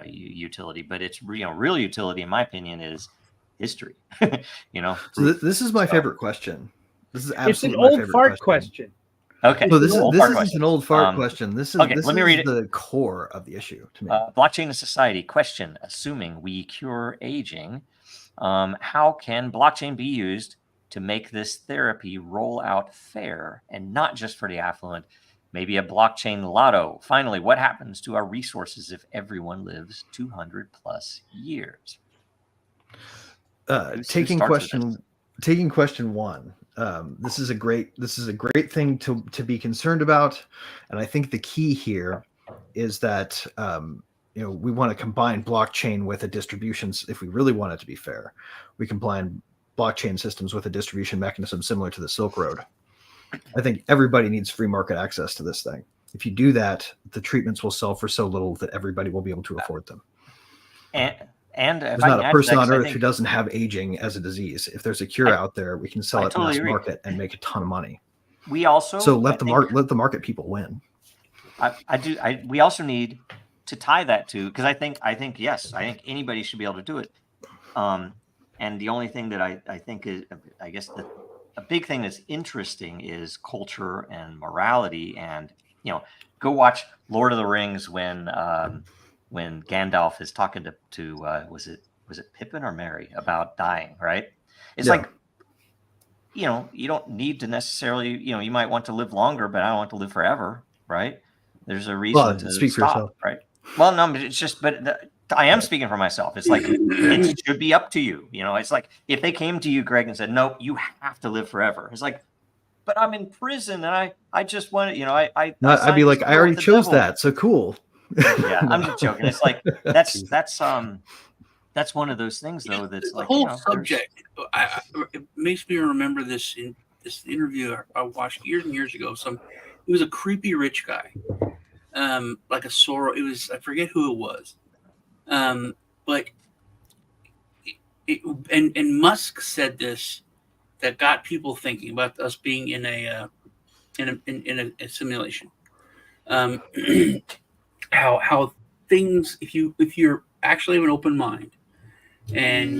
utility, but it's real utility, in my opinion, is history. So this is my favorite question. This is absolutely it's an old fart question. Okay. So this isn't an old fart question. This is let me read the core of the issue to me. Blockchain and society question: assuming we cure aging, how can blockchain be used to make this therapy roll out fair and not just for the affluent? Maybe a blockchain lotto. Finally, what happens to our resources if everyone lives 200 plus years? Taking question one. This is a great thing to be concerned about, and I think the key here is that we want to combine blockchain with a distribution. If we really want it to be fair, we combine blockchain systems with a distribution mechanism similar to the Silk Road. I think everybody needs free market access to this thing. If you do that, the treatments will sell for so little that everybody will be able to afford them. And there's not a person on earth who doesn't have aging as a disease. If there's a cure out there, we can sell it mass market and make a ton of money. We also let the market people win. We also need to tie that to, because I think anybody should be able to do it. And the only thing that I think is, I guess, a big thing that's interesting is culture and morality. And go watch Lord of the Rings when Gandalf is talking to was it Pippin or Merry about dying, right? It's like you don't need to necessarily, you might want to live longer, but I don't want to live forever, right? There's a reason to speak for stop, yourself. right? Well, no, but it's just, I am speaking for myself. It's like, it should be up to you. It's like if they came to you, Greg, and said, no, you have to live forever. It's like, but I'm in prison and I just want to, I'd be like, I already chose that. So cool. Yeah, I'm just joking. It's like, that's one of those things though. That's the like, whole subject. It makes me remember this in this interview I watched years and years ago. He was a creepy rich guy, like a Soros. It was, I forget who it was, but and Musk said this that got people thinking about us being in a simulation. How things, if you're actually have an open mind and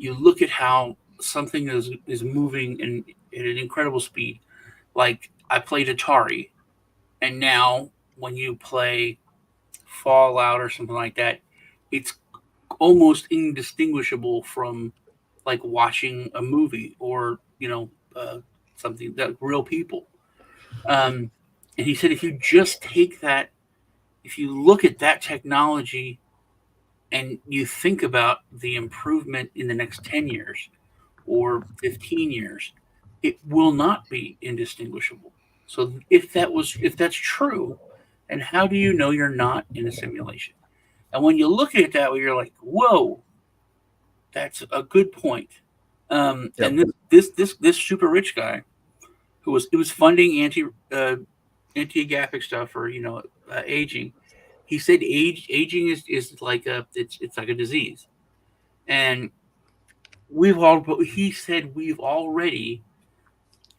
you look at how something is moving at an incredible speed, like I played Atari, and now when you play Fallout or something like that, it's almost indistinguishable from like watching a movie or something that real people. And he said if you just take that, if you look at that technology and you think about the improvement in the next 10 years or 15 years, it will not be indistinguishable. So if that's true, and how do you know you're not in a simulation? And when you look at it that way, you're like, whoa, that's a good point. And this super rich guy who was funding anti-agaphic stuff or aging. He said aging is like it's like a disease, and he said we've already,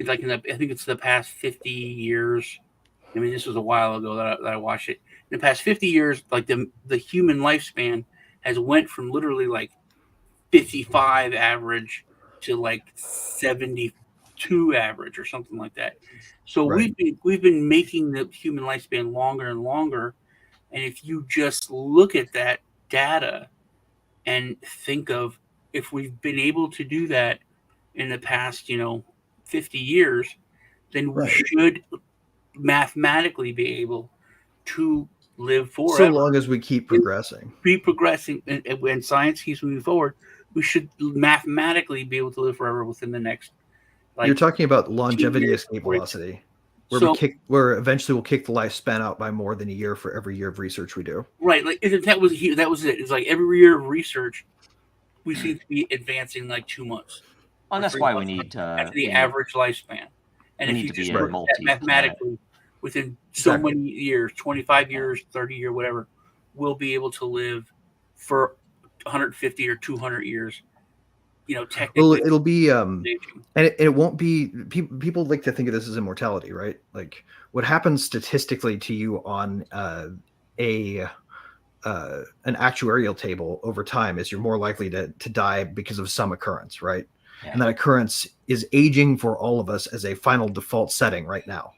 like I think it's the past 50 years. I mean, this was a while ago that I watched it. In the past 50 years, like the human lifespan has went from literally like 55 average to like 72 average or something like that. So we've been making the human lifespan longer and longer. And if you just look at that data and think of if we've been able to do that in the past, 50 years, then we should mathematically be able to live forever. So long as we keep progressing. And when science keeps moving forward, we should mathematically be able to live forever within the next. You're talking about longevity escape velocity, where eventually we'll kick the lifespan out by more than a year for every year of research we do. Right, like that was it. It's like every year of research, we seem to be advancing like 2 months. And that's why we need that's the average lifespan. And if you just look at that mathematically, within so many years, 25 years, 30 years, whatever, we'll be able to live for 150 or 200 years. Technically. Well, it'll be, and it won't be. People like to think of this as immortality, right? Like what happens statistically to you on an actuarial table over time is you're more likely to die because of some occurrence, right? Yeah. And that occurrence is aging for all of us as a final default setting right now.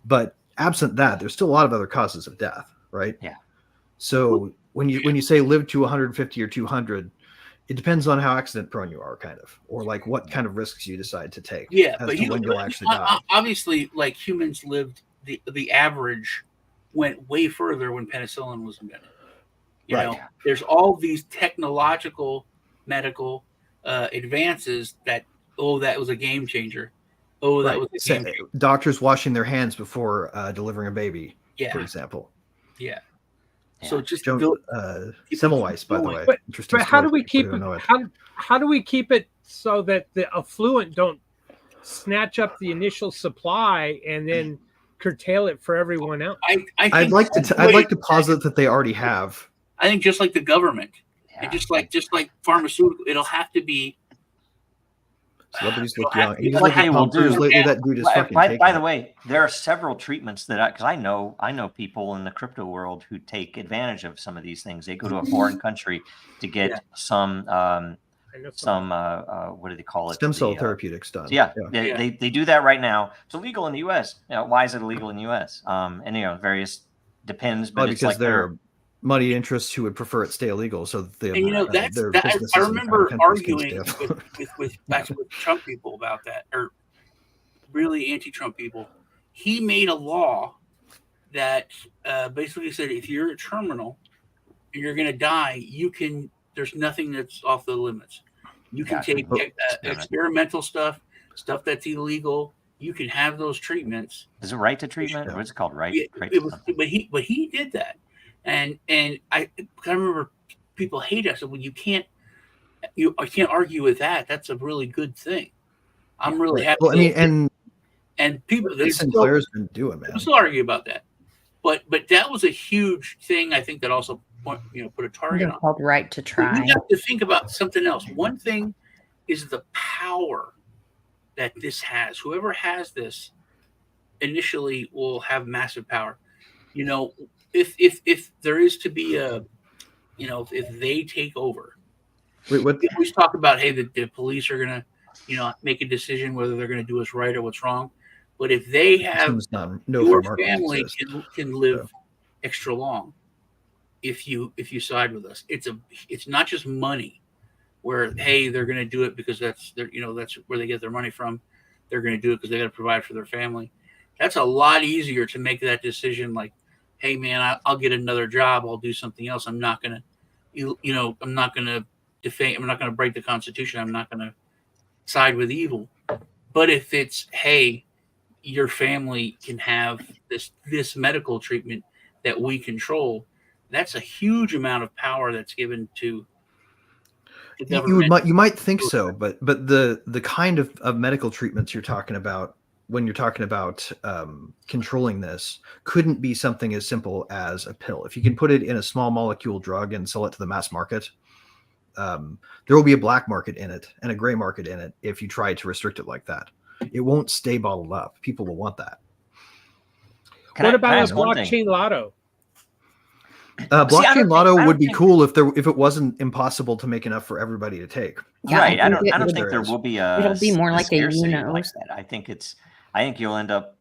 But absent that, there's still a lot of other causes of death, right? Yeah. So when you say live to 150 or 200, it depends on how accident prone you are, kind of, or like what kind of risks you decide to take. Yeah, but when you'll actually die. Obviously, like humans lived, the average went way further when penicillin was invented. You know, there's all these technological, medical advances that that was a game changer. That was a game changer. Doctors washing their hands before delivering a baby, for example. Yeah. So just Semmelweis, by the way. But how do we keep it? How do we keep it so that the affluent don't snatch up the initial supply and then curtail it for everyone else? I'd like to posit that they already have. I think just like the government, and just like pharmaceutical, it'll have to be. Celebrities look young. By the way, there are several treatments that because I know people in the crypto world who take advantage of some of these things. They go to a foreign country to get some what do they call it? Stem cell therapeutics done. They do that right now. It's illegal in the U.S. Why is it illegal in the U.S.? And various depends, but it's because like money interests who would prefer it stay illegal, so that And that's their that. businesses I in other remember countries can arguing stay up. with actually with Trump people about that, or really anti-Trump people. He made a law that basically said if you're a terminal and you're going to die, you can. There's nothing that's off the limits. You can take experimental stuff that's illegal. You can have those treatments. Is it right to treatment? What's it called? Right? Yeah, right it was, but he did that, and I remember people hate us. Well, I can't argue with that. That's a really good thing. I'm really happy. Well, I mean, and people they Sinclair's been doing, man. People still argue about that, but that was a huge thing. I think that also put a target on. Called right to try. We have to think about something else. One thing is the power that this has. Whoever has this initially will have massive power. If there is to be if they take over. Wait, what? We always talk about, hey, the police are gonna, make a decision whether they're gonna do us right or what's wrong. But if they have your family can live extra long, if you side with us, it's not just money, where hey they're gonna do it because that's where they get their money from. They're gonna do it because they got to provide for their family. That's a lot easier to make that decision. Like, hey man, I'll get another job. I'll do something else. I'm not gonna, I'm not gonna defame. I'm not gonna break the Constitution. I'm not gonna side with evil. But if it's, hey, your family can have this medical treatment that we control, that's a huge amount of power that's given to the government. You might think so, but the kind of medical treatments you're talking about when you're talking about controlling this couldn't be something as simple as a pill. If you can put it in a small molecule drug and sell it to the mass market, there will be a black market in it and a gray market in it if you try to restrict it like that. It won't stay bottled up. People will want that. What about a blockchain lotto? Blockchain lotto would be cool if it wasn't impossible to make enough for everybody to take. Yeah, right. I don't think there will be a. It'll be more like a like that. I think you'll end up.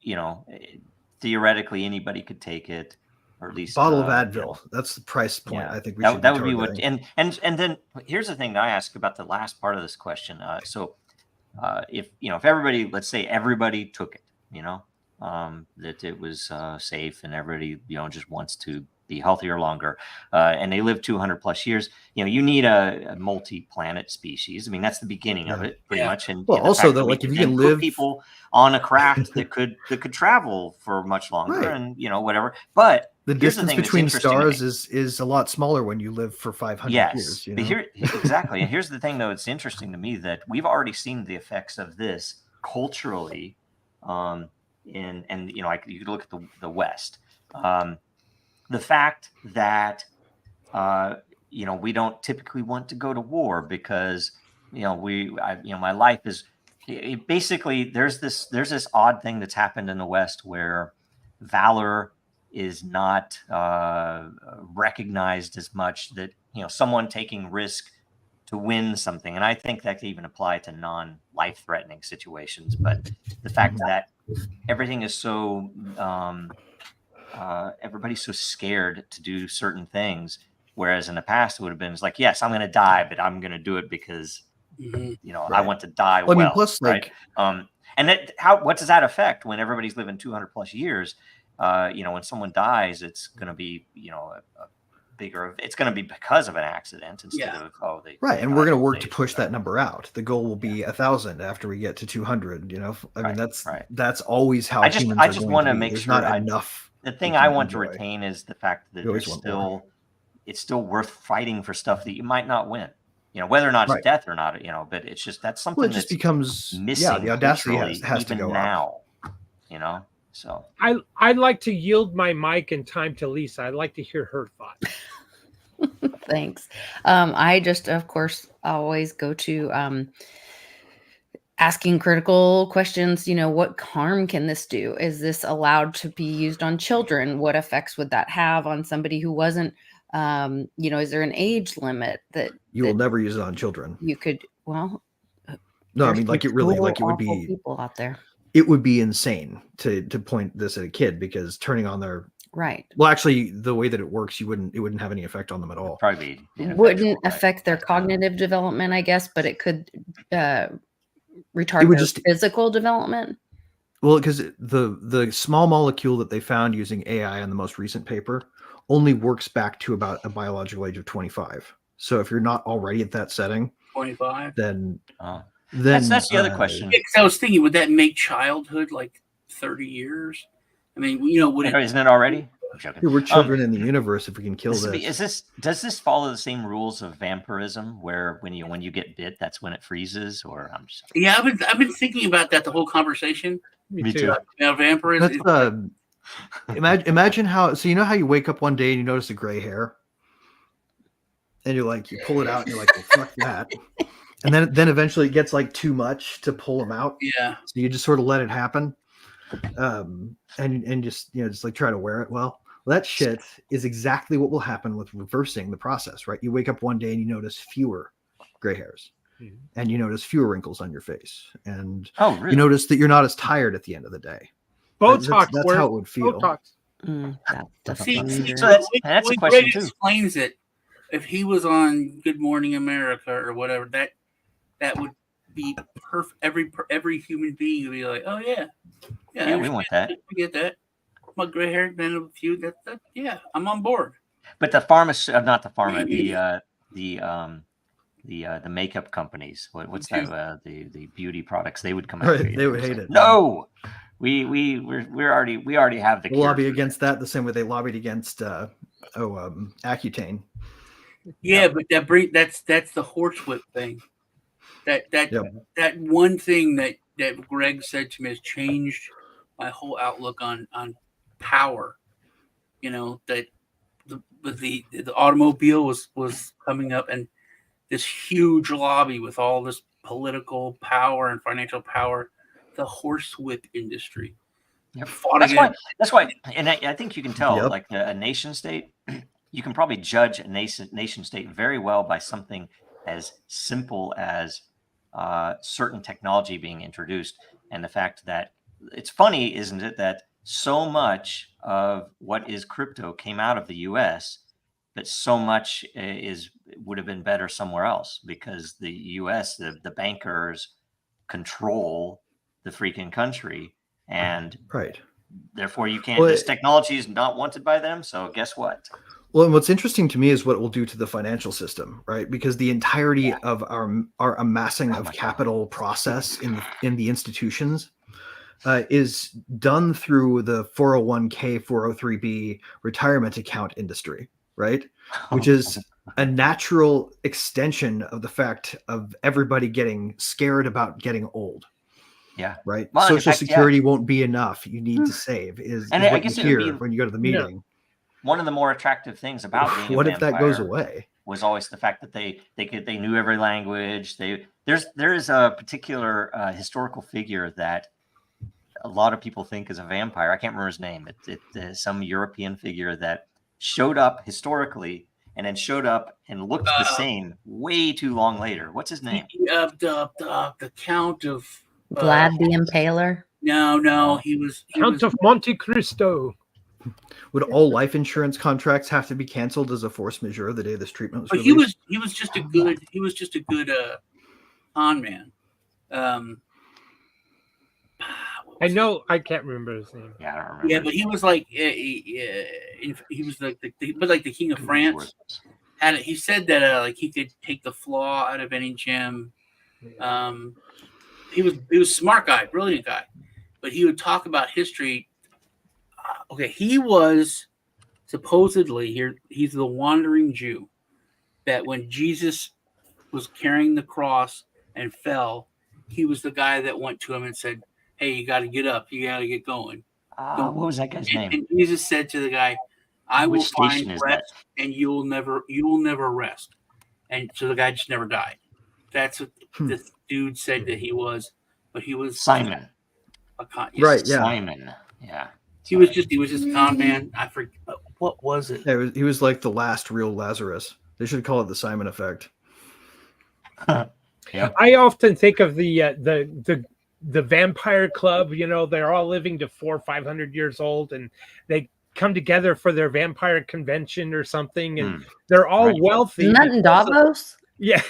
Theoretically anybody could take it, or at least bottle of Advil. That's the price point. Yeah, I think that would be what. And then here's the thing that I ask about the last part of this question. If everybody, let's say everybody took it, that it was safe and everybody just wants to be healthier longer, and they live 200 plus years, you need a multi-planet species. I mean, that's the beginning of it pretty much. And also though, like if you can live people on a craft that could travel for much longer, and whatever, but the distance between stars is a lot smaller when you live for 500 years. But exactly. And here's the thing though, it's interesting to me that we've already seen the effects of this culturally, you could look at the West. The fact that we don't typically want to go to war because my life is basically there's this odd thing that's happened in the West where valor is not recognized as much, that someone taking risk to win something, and I think that could even apply to non-life threatening situations. But the fact that everything is so everybody's so scared to do certain things, whereas in the past it would have been like, yes, I'm going to die, but I'm going to do it because I want to die well. I mean, plus, right? And what does that affect when everybody's living 200 plus years? When someone dies, it's going to be it's going to be because of an accident instead of right. And we're going to work to push that number out. The goal will be 1,000 after we get to 200. I mean, that's always how humans I just want to make sure not enough. The thing I want to retain is the fact that it's still worth fighting for stuff that you might not win. Whether or not it's death or not. But it's just that's something that becomes missing. Yeah, the audacity has to go now. So I'd like to yield my mic and time to Lisa. I'd like to hear her thoughts. Thanks. I just, of course, always go to asking critical questions. What harm can this do? Is this allowed to be used on children? What effects would that have on somebody who wasn't? Is there an age limit that you will never use it on children? You could. Well, no, I mean, it would be people out there. It would be insane to point this at a kid, because turning on their Right. Well, actually, the way that it works, it wouldn't have any effect on them at all. Probably be ineffectual, Wouldn't right? affect their cognitive development, I guess, but it could retard It would their just physical development. Well, because the small molecule that they found using AI in the most recent paper only works back to about a biological age of 25. So if you're not already at that setting, 25. then That's the other question. Yeah, 'cause I was thinking, would that make childhood like 30 years? I mean, would it? Isn't it already? I'm joking. We're children in the universe if we can kill this. Does this follow the same rules of vampirism, where when you get bit, that's when it freezes? Or I'm just Yeah, I've been thinking about that the whole conversation. Me too. Vampirism. Imagine how. So you know how you wake up one day and you notice a gray hair, and you're like, you pull it out and you're like, well, fuck that. And then eventually it gets like too much to pull them out. Yeah. So you just sort of let it happen, and just just like try to wear it. Well, that shit is exactly what will happen with reversing the process, right? You wake up one day and you notice fewer gray hairs, and you notice fewer wrinkles on your face, and really? you notice that you're not as tired at the end of the day. Botox. That's how it would feel. See, So that's a question too. Explains it. If he was on Good Morning America or whatever, that would be perfect. Every human being would be like, oh yeah, we want that. We get that. My gray hair, then a few. That yeah, I'm on board. But the the makeup companies. What's that? The beauty products. They would come out. Right, they would hate it. No, we already have the lobby against that the same way they lobbied against Accutane. Yeah, but that's the horsewhip thing. That one thing that Greg said to me has changed my whole outlook on power. That the automobile was coming up, and this huge lobby with all this political power and financial power, the horsewhip industry. Yep. That's why, and I think you can tell, like a nation state, you can probably judge a nation state very well by something as simple as certain technology being introduced, and the fact that it's funny, isn't it, that so much of what is crypto came out of the U.S., but so much would have been better somewhere else, because the U.S., the bankers control the freaking country, and therefore you can't. This technology is not wanted by them. So guess what? Well, and what's interesting to me is what it will do to the financial system, right? Because the entirety of our amassing of capital process in the institutions is done through the 401k, 403b retirement account industry, right? Which is a natural extension of the fact of everybody getting scared about getting old. Yeah. Right. Well, Social Security won't be enough. You need to save. And I guess you hear when you go to the meeting. One of the more attractive things about being what a if that goes away? Was always the fact that they knew every language. There is a particular historical figure that a lot of people think is a vampire. I can't remember his name. It's some European figure that showed up historically and then showed up and looked the same way too long later. What's his name? The Count of Vlad the Impaler. No, he was Count of Monte Cristo. Would all life insurance contracts have to be canceled as a force majeure the day this treatment was released? He was just a good con man. I know, I can't remember his name. Yeah, I don't remember. Yeah, but he was like he was like the King of France. He said that like he could take the flaw out of any gem. He was a smart guy, brilliant guy, but he would talk about history. He was supposedly here. He's the wandering Jew that when Jesus was carrying the cross and fell, he was the guy that went to him and said, "Hey, you got to get up. You got to get going." What was that guy's name? And Jesus said to the guy, "I will find rest, and you will never rest." And so the guy just never died. That's what this dude said that he was, but he was Simon. Right? Yeah. Simon. Yeah. He was just a con man. I forget what was it. Yeah, he was like the last real Lazarus. They should call it the Simon effect. Yeah. I often think of the vampire club. They're all living to 400 or 500 years old, and they come together for their vampire convention or something, and they're all wealthy. Isn't that in Davos? Yeah,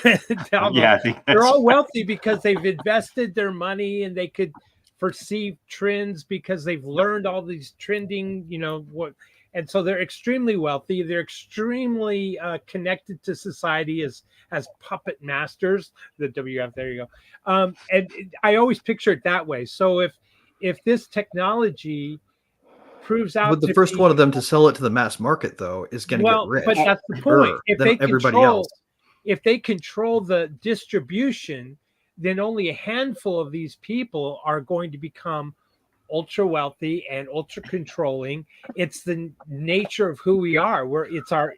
Davos. Yeah, I think They're all wealthy because they've invested their money and they could foresee trends because they've learned all these trending, and so they're extremely wealthy. They're extremely connected to society as puppet masters. The WF, there you go. And I always picture it that way. So if this technology proves out, but the first one of them to sell it to the mass market, though, is going to get rich. But that's the point. If they control the distribution, then only a handful of these people are going to become ultra wealthy and ultra controlling. It's the nature of who we are. It's our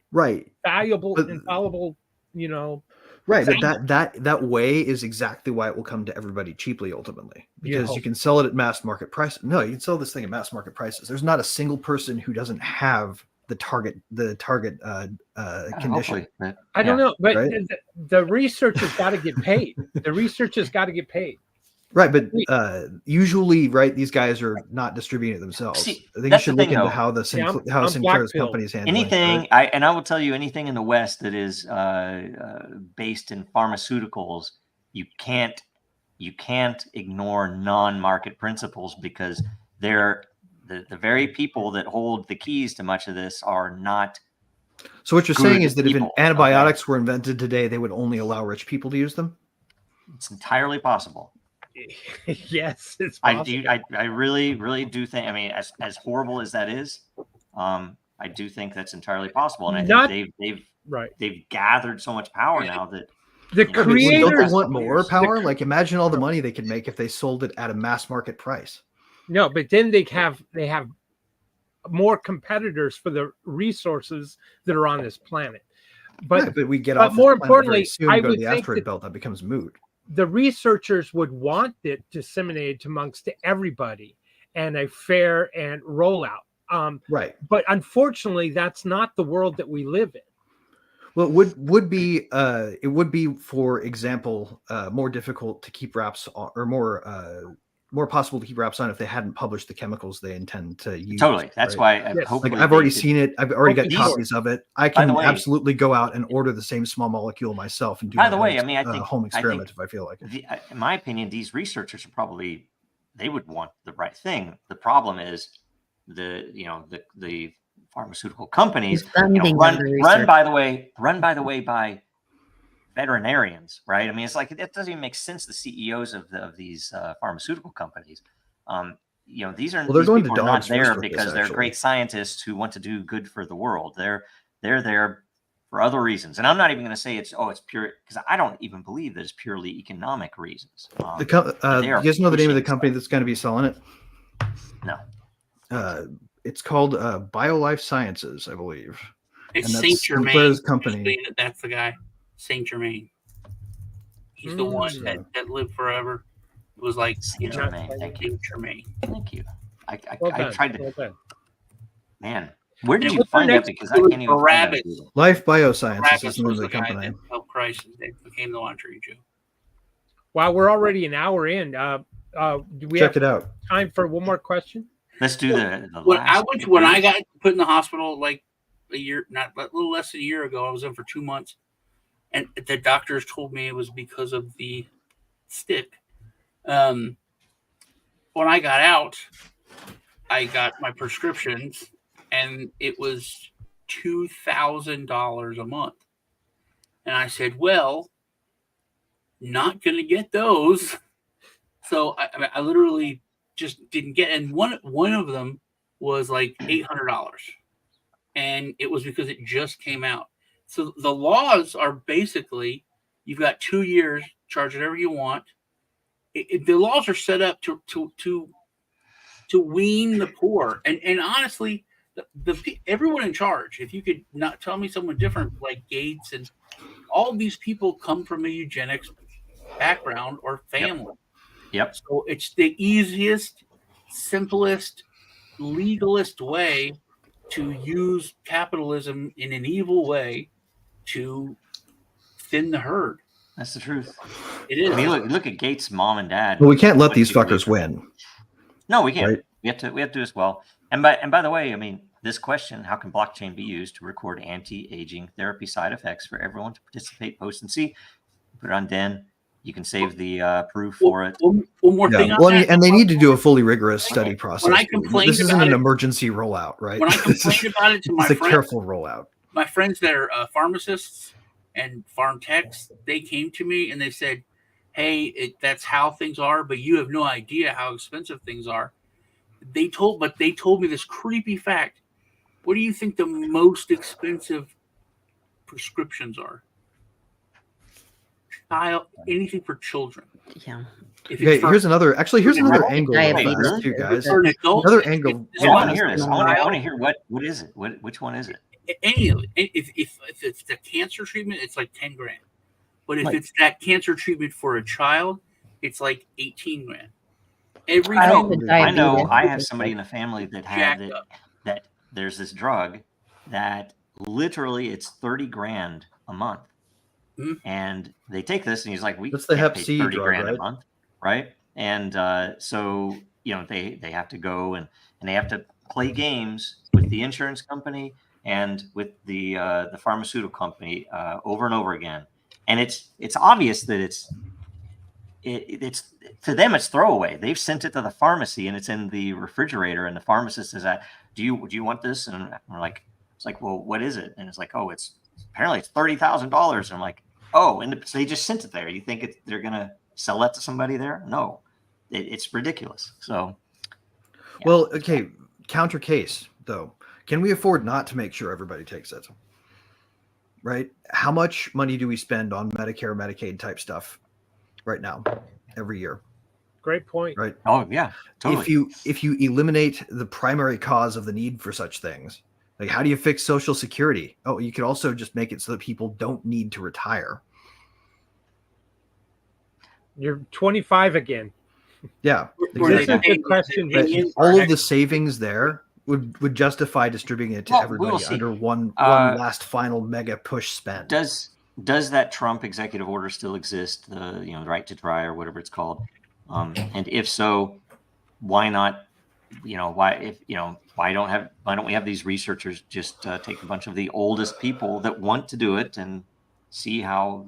valuable, infallible, Right, but that way is exactly why it will come to everybody cheaply ultimately, because you can sell it at mass market price. No, you can sell this thing at mass market prices. There's not a single person who doesn't have the target condition. I don't know, but the research has got to get paid. The research has got to get paid. Right, but usually, these guys are not distributing it themselves. I think you should look into how Sinclair's companies handle anything. I will tell you, anything in the West that is based in pharmaceuticals, you can't ignore non-market principles, because they're the very people that hold the keys to much of this are not. So what you're saying is that if antibiotics were invented today, they would only allow rich people to use them? It's entirely possible. Yes, it's possible. I really do think. I mean, as horrible as that is, I do think that's entirely possible. And I think they've gathered so much power now that the creators don't they want more power. Like, imagine all the money they could make if they sold it at a mass market price. No, but then they have more competitors for the resources that are on this planet. But we get off. More importantly, I would the asteroid belt that becomes moot. The researchers would want it disseminated amongst everybody and a fair and rollout. But unfortunately, that's not the world that we live in. Well, it would be, for example, more difficult to keep wraps on, or more possible to keep wraps on if they hadn't published the chemicals they intend to use. Totally. That's why I've already seen it. I've already got copies of it. I can absolutely go out and order the same small molecule myself and do I think home experiment if I feel like it. In my opinion, these researchers are probably, they would want the right thing. The problem is the pharmaceutical companies run by the way by veterinarians, right? I mean, it's like, it doesn't even make sense. The CEOs of these pharmaceutical companies, these are not there because they're great scientists who want to do good for the world. They're there for other reasons, and I'm not even going to say it's pure, because I don't even believe that it's purely economic reasons. You guys know the name of the company that's going to be selling it? No. It's called BioLife Sciences, I believe. It's Saint Germain company. That's the guy. Saint Germain. He's the one that lived forever. It was like Saint Germain. Thank you. Germain. Thank you. I tried to. Man, where did you find that? Because I can't even find that. Life Biosciences is the name of the company. company. Help Christ, they became the laundry Jew. Wow, we're already an hour in. Do we check it out? Time for one more question? Let's do the when I got put in the hospital like a little less than a year ago, I was in for 2 months. And the doctors told me it was because of the stick. When I got out, I got my prescriptions, and it was $2,000 a month. And I said, well, not going to get those. So I literally just didn't get. And one of them was like $800. And it was because it just came out. So the laws are basically, you've got 2 years, charge whatever you want. The laws are set up to wean the poor. And honestly, everyone in charge, if you could not tell me someone different, like Gates and all of these people come from a eugenics background or family. Yep. So it's the easiest, simplest, legalist way to use capitalism in an evil way to thin the herd. That's the truth. It is. I mean, look at Gates' mom and dad. Well, we can't let these fuckers win. No, we can't. Right? We have to do this well. And by the way, I mean, this question, how can blockchain be used to record anti-aging therapy side effects for everyone to participate, post, and see? Put it on Den. You can save the proof for it. One more thing on Well, I mean, that. and they need to do a fully rigorous study process. When I complained This isn't about an it- emergency rollout, right? When I complained about it to my It's a friends, careful rollout. my friends that are pharmacists and farm techs, they came to me and they said, hey, that's how things are, but you have no idea how expensive things are. They told me this creepy fact. What do you think the most expensive prescriptions are? Anything for children. Yeah. Okay, here's another Diabetes, angle real fast, too, guys. For an adult, Another angle. I want to hear this. I want to hear what is it? Which one is it? Any of it. If it's the cancer treatment, it's like 10 grand. But if it's that cancer treatment for a child, it's like 18 grand. I know I have somebody in the family that had Jacked up. that there's this drug that literally it's 30 grand a month. And they take this and he's like, we That's the can't Hep pay C 30 drug, grand right? a month. Right. And so, you know, they have to go and they have to play games with the insurance company and with the pharmaceutical company over and over again. And it's obvious that it's to them it's throwaway. They've sent it to the pharmacy and it's in the refrigerator and the pharmacist is at, do you want this? And we're like, it's like, well, what is it? And it's like, oh, it's apparently it's $30,000. And I'm like, oh, and so they just sent it there. You think they're gonna sell that to somebody there? No, it's ridiculous. So, yeah. Well, okay. Counter case though, can we afford not to make sure everybody takes it? Right? How much money do we spend on Medicare, Medicaid type stuff right now, every year? Great point. Right? Oh yeah, totally. If you eliminate the primary cause of the need for such things, like how do you fix Social Security? Oh, you could also just make it so that people don't need to retire. You're 25 again. Yeah, That's a good question. All of the savings there would justify distributing it to everybody under one last final mega push spend. Does that Trump executive order still exist? The right to try or whatever it's called. And if so, why not? Why don't we have these researchers just take a bunch of the oldest people that want to do it and see how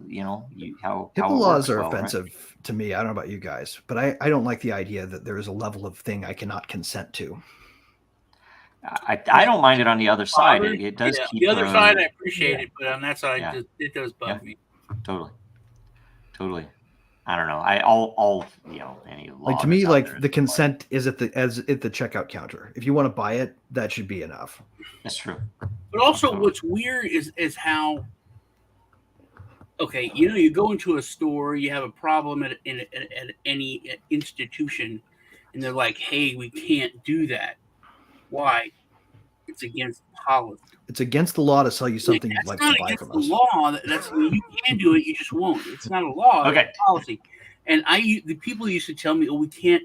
how HIPAA laws are offensive to me. I don't know about you guys, but I don't like the idea that there is a level of thing I cannot consent to. I don't mind it on the other side. It does keep the other side. I appreciate it, but on that side, it does bug me. Totally. I don't know. All any law like to me, like the consent is at the checkout counter. If you want to buy it, that should be enough. That's true. But also, what's weird is how. Okay, you go into a store, you have a problem at any institution, and they're like, "Hey, we can't do that." Why? It's against policy. It's against the law to sell you something you'd like to buy from us. That's not against the law. That's you can do it. You just won't. It's not a law. Okay. It's a policy. And the people used to tell me, "Oh, we can't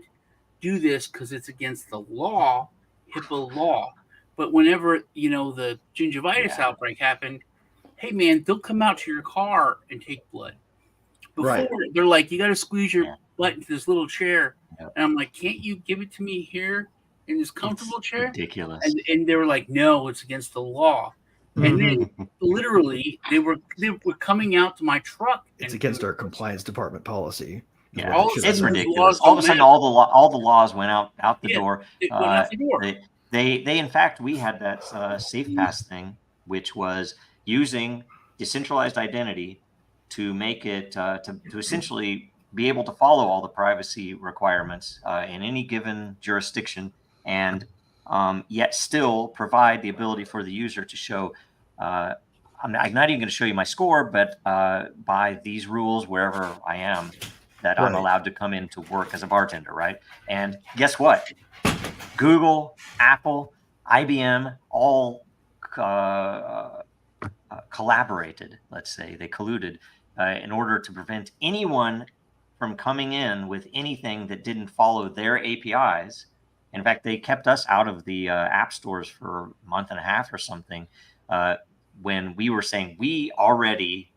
do this because it's against the law, HIPAA law." But whenever the gingivitis outbreak happened, hey man, they'll come out to your car and take blood. Before they're like, you got to squeeze your butt into this little chair, and I'm like, can't you give it to me here in this comfortable chair? Ridiculous. And they were like, no, it's against the law. And then literally they were coming out to my truck. It's against our compliance department policy. Yeah, it's ridiculous. All of a sudden, all the laws went out the door. It went out the door. They in fact, we had that Safe Pass thing, which was using decentralized identity to make it to essentially be able to follow all the privacy requirements in any given jurisdiction, and yet still provide the ability for the user to show. I'm not even going to show you my score, but by these rules, wherever I am, that I'm allowed to come in to work as a bartender, right? And guess what? Google, Apple, IBM, all collaborated, let's say, they colluded in order to prevent anyone from coming in with anything that didn't follow their APIs. In fact, they kept us out of the app stores for a month and a half or something when we were saying we already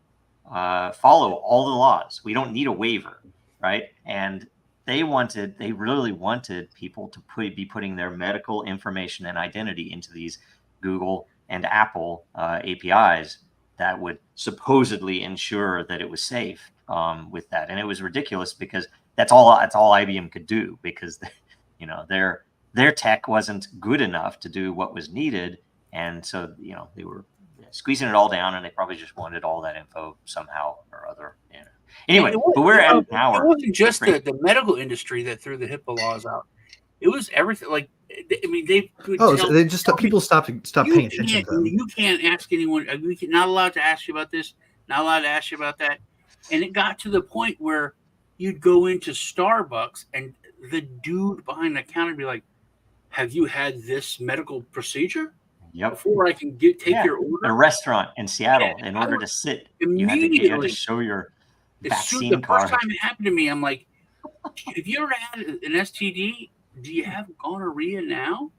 follow all the laws. We don't need a waiver, right? And they really wanted people to be putting their medical information and identity into these Google and Apple APIs that would supposedly ensure that it was safe with that. And it was ridiculous because that's all IBM could do, because their tech wasn't good enough to do what was needed. And so, they were squeezing it all down, and they probably just wanted all that info somehow or other. Anyway, but we're at an hour. It wasn't just the medical industry that threw the HIPAA laws out. It was everything. Like, I mean, they could so they just people stopped paying attention to them. You can't ask anyone. Not allowed to ask you about this. Not allowed to ask you about that. And it got to the point where you'd go into Starbucks and the dude behind the counter would be like, "Have you had this medical procedure? Yep. Before I can take your order." A restaurant in Seattle, in order to sit, you had to show your vaccine card. The first time it happened to me, I'm like, "Have you ever had an STD? Do you have gonorrhea now?"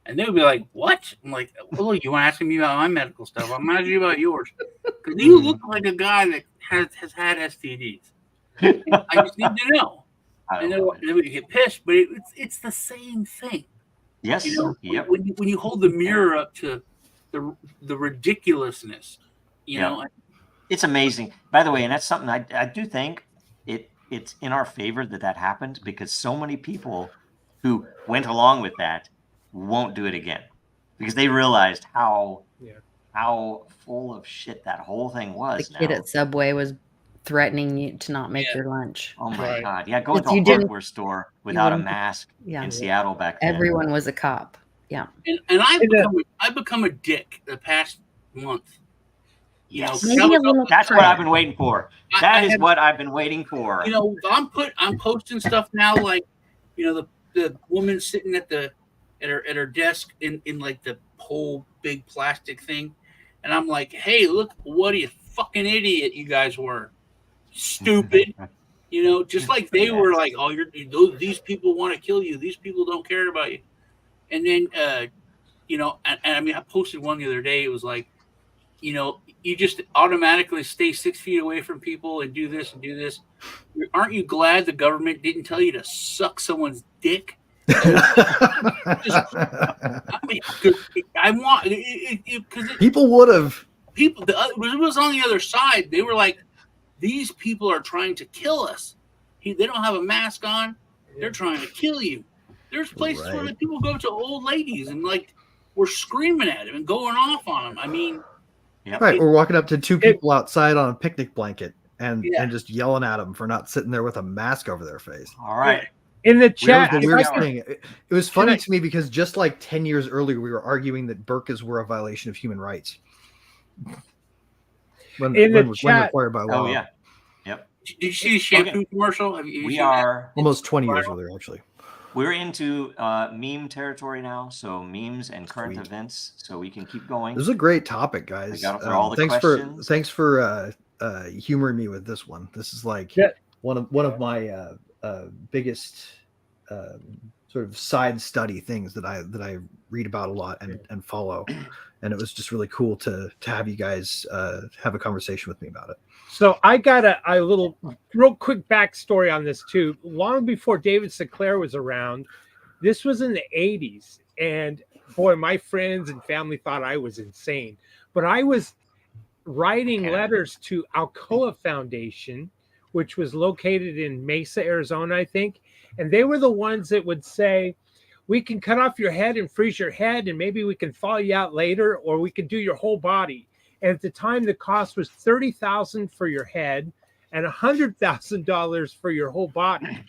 And they would be like, "What?" I'm like, "Well, look, you want to ask me about my medical stuff? I'm asking you about yours, because you look like a guy that has had STDs. I just need to know." And then we get pissed, but it's the same thing. Yes. Yep. When you hold the mirror up to the ridiculousness, it's amazing. By the way, and that's something I do think it's in our favor that happened, because so many people who went along with that won't do it again, because they realized how full of shit that whole thing was. The kid at Subway was threatening you to not make your lunch. Oh my God. Yeah. Go into a hardware store without a mask in Seattle back then. Everyone was a cop. Yeah. And I've become a dick the past month. Yes. That's what I've been waiting for. That is what I've been waiting for. I'm posting stuff now, like, the woman sitting at her desk in like the whole big plastic thing. And I'm like, "Hey, look, what a fucking idiot you guys were. Stupid." Just like they were like, "Oh, these people want to kill you. These people don't care about you." And then, I mean, I posted one the other day. It was like, you just automatically stay 6 feet away from people and do this and do this. Aren't you glad the government didn't tell you to suck someone's dick? People would have. It was on the other side. They were like, "These people are trying to kill us. They don't have a mask on. They're trying to kill you." There's places where the people go to old ladies and like we're screaming at them and going off on them. I mean, we're walking up to two people outside on a picnic blanket and just yelling at them for not sitting there with a mask over their face. All right. In the chat, the weirdest thing. It was funny to me because just like 10 years earlier, we were arguing that burqas were a violation of human rights. When required by law. Oh yeah. Yep. Did you see the shampoo commercial? We are almost 20 years earlier, actually. We're into meme territory now, so memes and current events, so we can keep going. This is a great topic, guys. Thanks for humoring me with this one. This is like one of my biggest sort of side study things that I read about a lot and follow, and it was just really cool to have you guys have a conversation with me about it. So I got a little real quick backstory on this too. Long before David Sinclair was around, this was in the 80s, and boy, my friends and family thought I was insane, but I was writing letters to Alcoa Foundation, which was located in Mesa, Arizona, I think. And they were the ones that would say, "We can cut off your head and freeze your head, and maybe we can thaw you out later, or we can do your whole body." And at the time, the cost was $30,000 for your head and $100,000 for your whole body.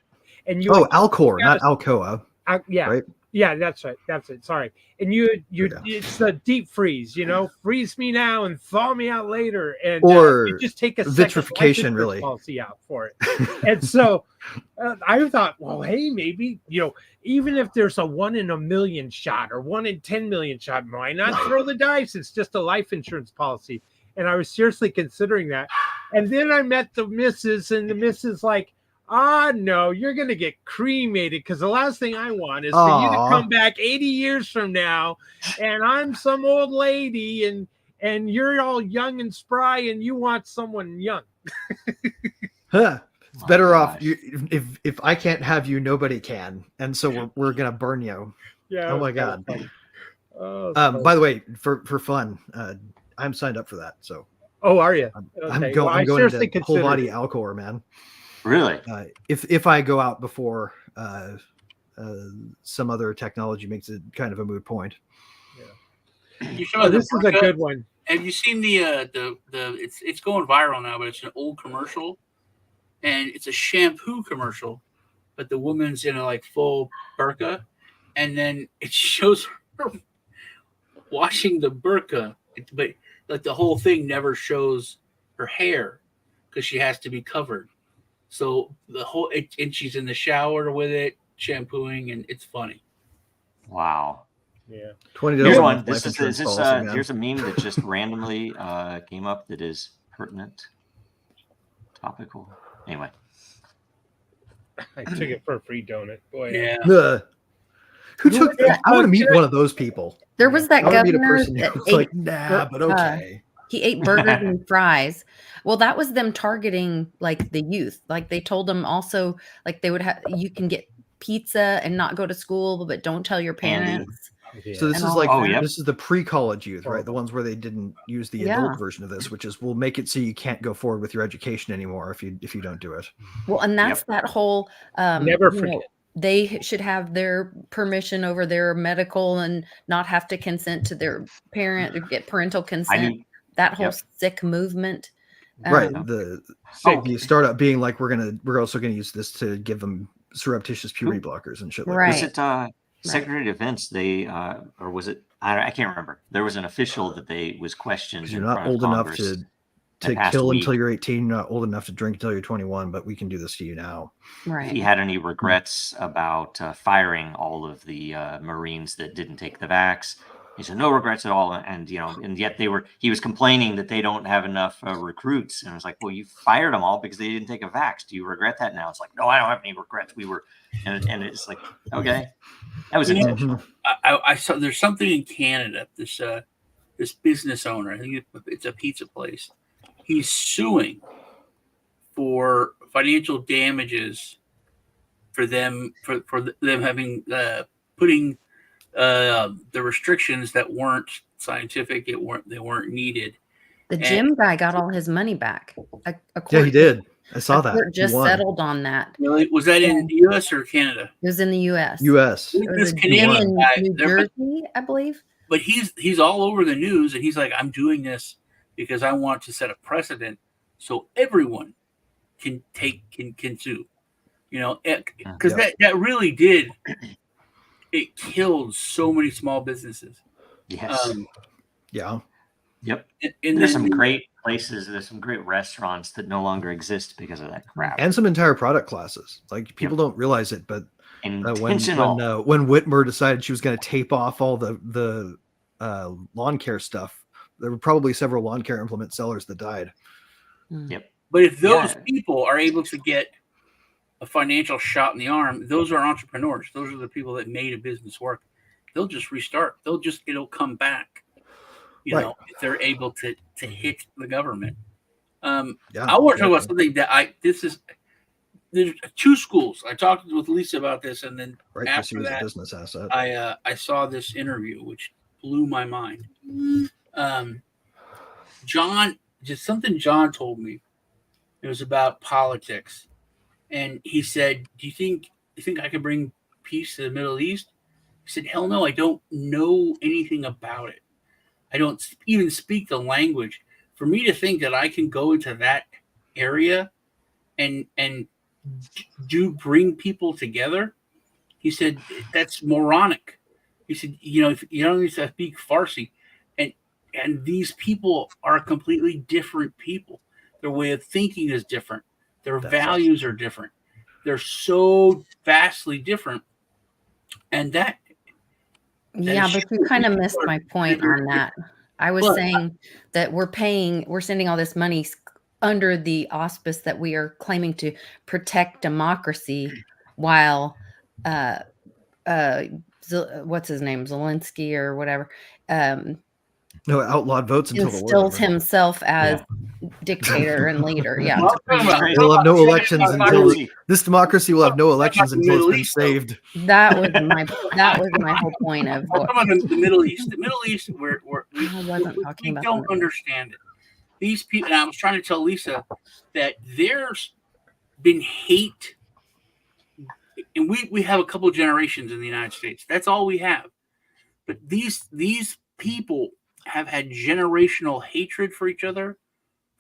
And Alcor, not Alcoa. Right? Yeah, that's right. That's it. Sorry. And it's the deep freeze, freeze me now and thaw me out later. And you just take a vitrification really policy out for it. And so I thought, well, hey, maybe, even if there's a 1 in a million shot or 1 in 10 million shot, why not throw the dice? It's just a life insurance policy. And I was seriously considering that. And then I met the missus, and the missus like, no, you're going to get cremated, because the last thing I want is for you to come back 80 years from now and I'm some old lady and you're all young and spry and you want someone young. It's better off if I can't have you, nobody can. And so we're going to burn you. Yeah. Oh my God. Oh, By the way, for fun, I'm signed up for that. So oh, are you? I'm Okay. going. Well, I'm I going seriously into whole considered body it. Alcor, man. Really? If I go out before some other technology makes it kind of a moot point. You show Oh, the this is a Burka? good one. Have you seen the it's going viral now, but it's an old commercial, and it's a shampoo commercial, but the woman's in a like full burqa, and then it shows her washing the burqa, but like the whole thing never shows her hair because she has to be covered. So the whole and she's in the shower with it, shampooing, and it's funny. Wow. Yeah. $20 Here's a one. month This life is insurance policy, man. here's a meme that just randomly came up that is pertinent, topical. Anyway, I took it for a free donut. Boy. Yeah. Who took? that? I want to meet one of those people. There was that I want to meet a governor person that who's ate like, nah, but okay. he ate burgers and fries. Well, that was them targeting like the youth. Like they told them also like they would have you can get pizza and not go to school, but don't tell your Candy. parents. So this And is all like of that. this is the pre-college youth, right? The ones where they didn't use the Yeah. adult version of this, which is we'll make it so you can't go forward with your education anymore if you don't do it. Well, and that's that whole Never you forget. know, they should have their permission over their medical and not have to consent to their parent or get parental consent. knew- That whole Yep. sick movement. Right. Um, The startup being like we're also gonna use this to give them surreptitious puberty blockers and shit like Was that. it Secretary of Defense? They or was it? I can't remember. There was an official that they was questioned. You're in not front of old enough Congress to that past kill week. until you're 18, you're not old enough to drink until you're 21, but we can do this to you now. Right. If he had any regrets about firing all of the Marines that didn't take the vax. He said no regrets at all, and and yet he was complaining that they don't have enough recruits, and I was like, well, you fired them all because they didn't take a vax. Do you regret that now? It's like, no, I don't have any regrets. We were, and it's like, okay, that was intentional. I saw there's something in Canada. This business owner, I think it's a pizza place. He's suing for financial damages for them having putting the restrictions that weren't scientific. They weren't needed. The gym guy got all his money back. Yeah, he did. I saw that. Court He just won. settled on that. Really? Was that in the U.S. or Canada? It was in the U.S. U.S. It was This a Canadian gym guy, in New Jersey, I believe. But he's all over the news, and he's like, I'm doing this because I want to set a precedent so everyone can sue. Because that really did. It killed so many small businesses. Yes. Yeah. Yep. And there's then- some great places. There's some great restaurants that no longer exist because of that crap. And some entire product classes. Like people don't realize it, but Intentional. when Whitmer decided she was going to tape off all the lawn care stuff, there were probably several lawn care implement sellers that died. Yep. But if those people are able to get a financial shot in the arm, those are entrepreneurs. Those are the people that made a business work. They'll just restart. It'll come back. If they're able to hit the government. I want to talk about something that there's two schools. I talked with Lisa about this, and then after that, a business asset. I saw this interview which blew my mind. John told me. It was about politics, and he said, "Do you think I can bring peace to the Middle East?" He said, "Hell no, I don't know anything about it. I don't even speak the language. For me to think that I can go into that area and bring people together," he said, "that's moronic." He said, if you don't need to speak Farsi, and these people are completely different people. Their way of thinking is different. Their values are different. They're so vastly different, and that. Yeah, but you kind of missed my point on that. I was saying that we're sending all this money under the auspice that we are claiming to protect democracy, while what's his name, Zelensky or whatever, No, outlawed votes until the war. instills himself as dictator and leader. Yeah. Well, I'm talking about- We'll have no elections until Democracy. this democracy will have no elections the until it's Middle been East, though. saved. That was my whole point of I'm talking about the Middle East. The Middle East, where we I wasn't talking we about the don't Middle East. understand it. These people, and I was trying to tell Lisa that there's been hate, and we have a couple of generations in the United States. That's all we have. But these people have had generational hatred for each other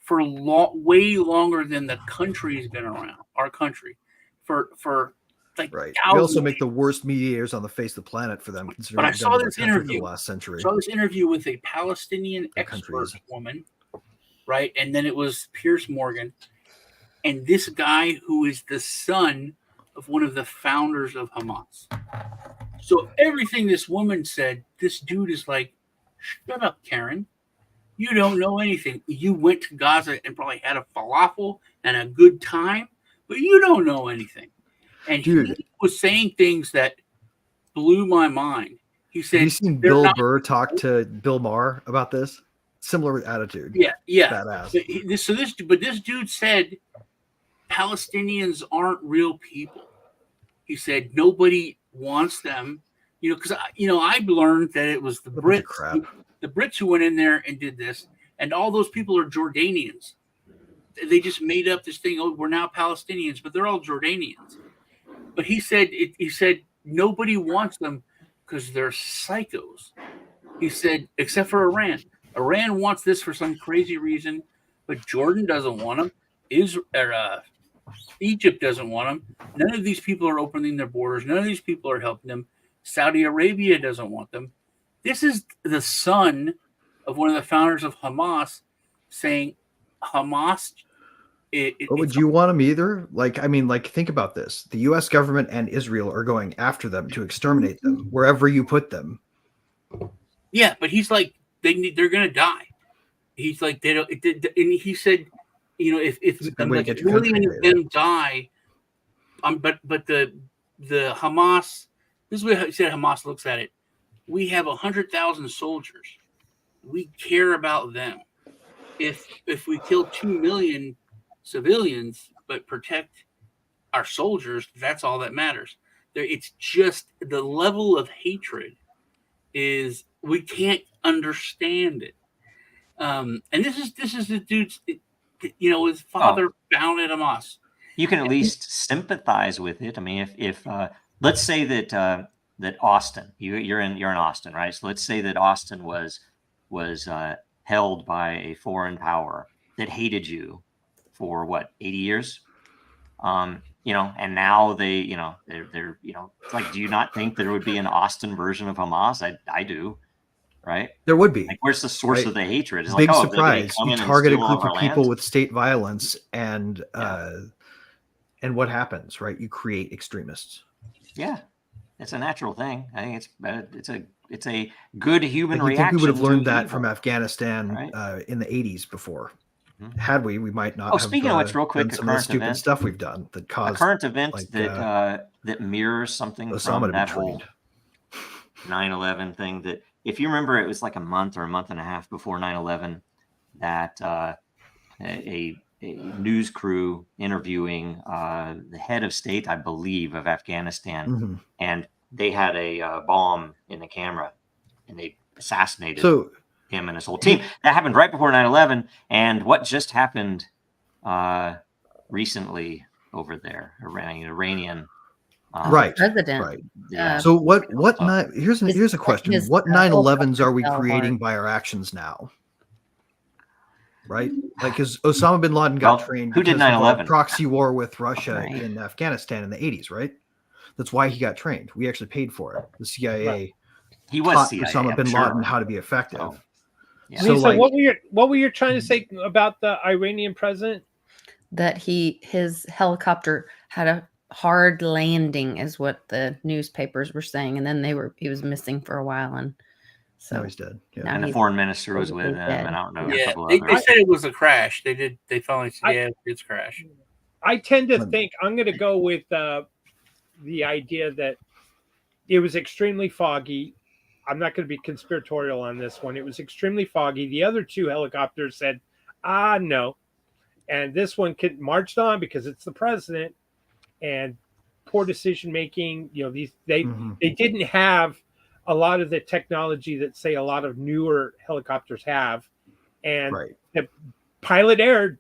for way longer than the country's been around. Our country, for like Right. thousands. We also make the worst mediators on the face of the planet for them. Considering But I we've saw done to this their country for interview. the last century. Saw this interview with a Palestinian Their country expert is- woman, right? And then it was Pierce Morgan, and this guy who is the son of one of the founders of Hamas. So everything this woman said, this dude is like, "Shut up, Karen. You don't know anything. You went to Gaza and probably had a falafel and a good time, but you don't know anything." And Dude. he was saying things that blew my mind. He Have said, you seen "They're Bill not- Burr talk to Bill Maher about this? Similar attitude. Yeah, yeah. Badass. But this dude said Palestinians aren't real people. He said nobody wants them. Because I've learned that it was the What a bunch of Brits, crap. the Brits who went in there and did this, and all those people are Jordanians. They just made up this thing. Oh, we're now Palestinians, but they're all Jordanians. But he said nobody wants them because they're psychos. He said, except for Iran. Iran wants this for some crazy reason, but Jordan doesn't want them. Egypt doesn't want them. None of these people are opening their borders. None of these people are helping them. Saudi Arabia doesn't want them. This is the son of one of the founders of Hamas saying Hamas. But would you want them either? Think about this. The U.S. government and Israel are going after them to exterminate them wherever you put them. Yeah, but he's like, they're going to die. He's like, they don't. And he said, if way to like get a your country million of them die, but the Hamas. This is what he said. Hamas looks at it. We have 100,000 soldiers. We care about them. If we kill 2 million civilians but protect our soldiers, that's all that matters. It's just the level of hatred is we can't understand it. And this is the dude's, his father founded Hamas. You can at least sympathize with it. I mean, if let's say that Austin, you're in Austin, right? So let's say that Austin was held by a foreign power that hated you for 80 years, and now they're it's like, do you not think there would be an Austin version of Hamas? I do, right? There would be. Like, where's the source right? of the hatred? It's Big like, they're gonna surprise. come You in and target a steal all group of of our people land? with state violence, and what happens, right? You create extremists. Yeah, it's a natural thing. I think it's a good human Like, you think reaction. we would have learned to that evil. from Afghanistan Right. in the 80s before. Mhm. Had we might not Oh, have speaking of which, real quick, done a some of the current stupid event. stuff we've done that A caused current event like, that mirrors something Osama from to be that trained. whole 9/11 thing. That, if you remember, it was like a month or a month and a half before 9/11 that a news crew interviewing the head of state, I believe, of Afghanistan, Mhm. and they had a bomb in the camera, and they assassinated So him and his whole team. That happened right before 9/11. And what just happened recently over there, Iranian right, President. right. yeah. So what Uh, here's a question. his What 9/11s are we helicopter fell creating hard. by our actions now? Right? Like, because Osama bin Laden got Well, trained who did because of our 9/11? proxy war with Russia Right. in Afghanistan in the 80s, right? That's why he got trained. We actually paid for it. The CIA He was taught CIA, Osama I'm bin sure. Laden how to be effective. So, yeah. So, Lisa, like- what were you trying to say about the Iranian president? That his helicopter had a hard landing is what the newspapers were saying, and then he was missing for a while, and so Now he's dead. Yeah. now And the he's foreign minister was with him, supposedly dead. and I don't know, a Yeah, couple they others. said it was a crash. They finally said, I- yeah, it's a crash. I tend to Let me- think I'm going to go with the idea that it was extremely foggy. I'm not going to be conspiratorial on this one. It was extremely foggy. The other two helicopters said, no. And this one marched on because it's the president, and poor decision making. They didn't have a lot of the technology that, say, a lot of newer helicopters have. And the pilot erred,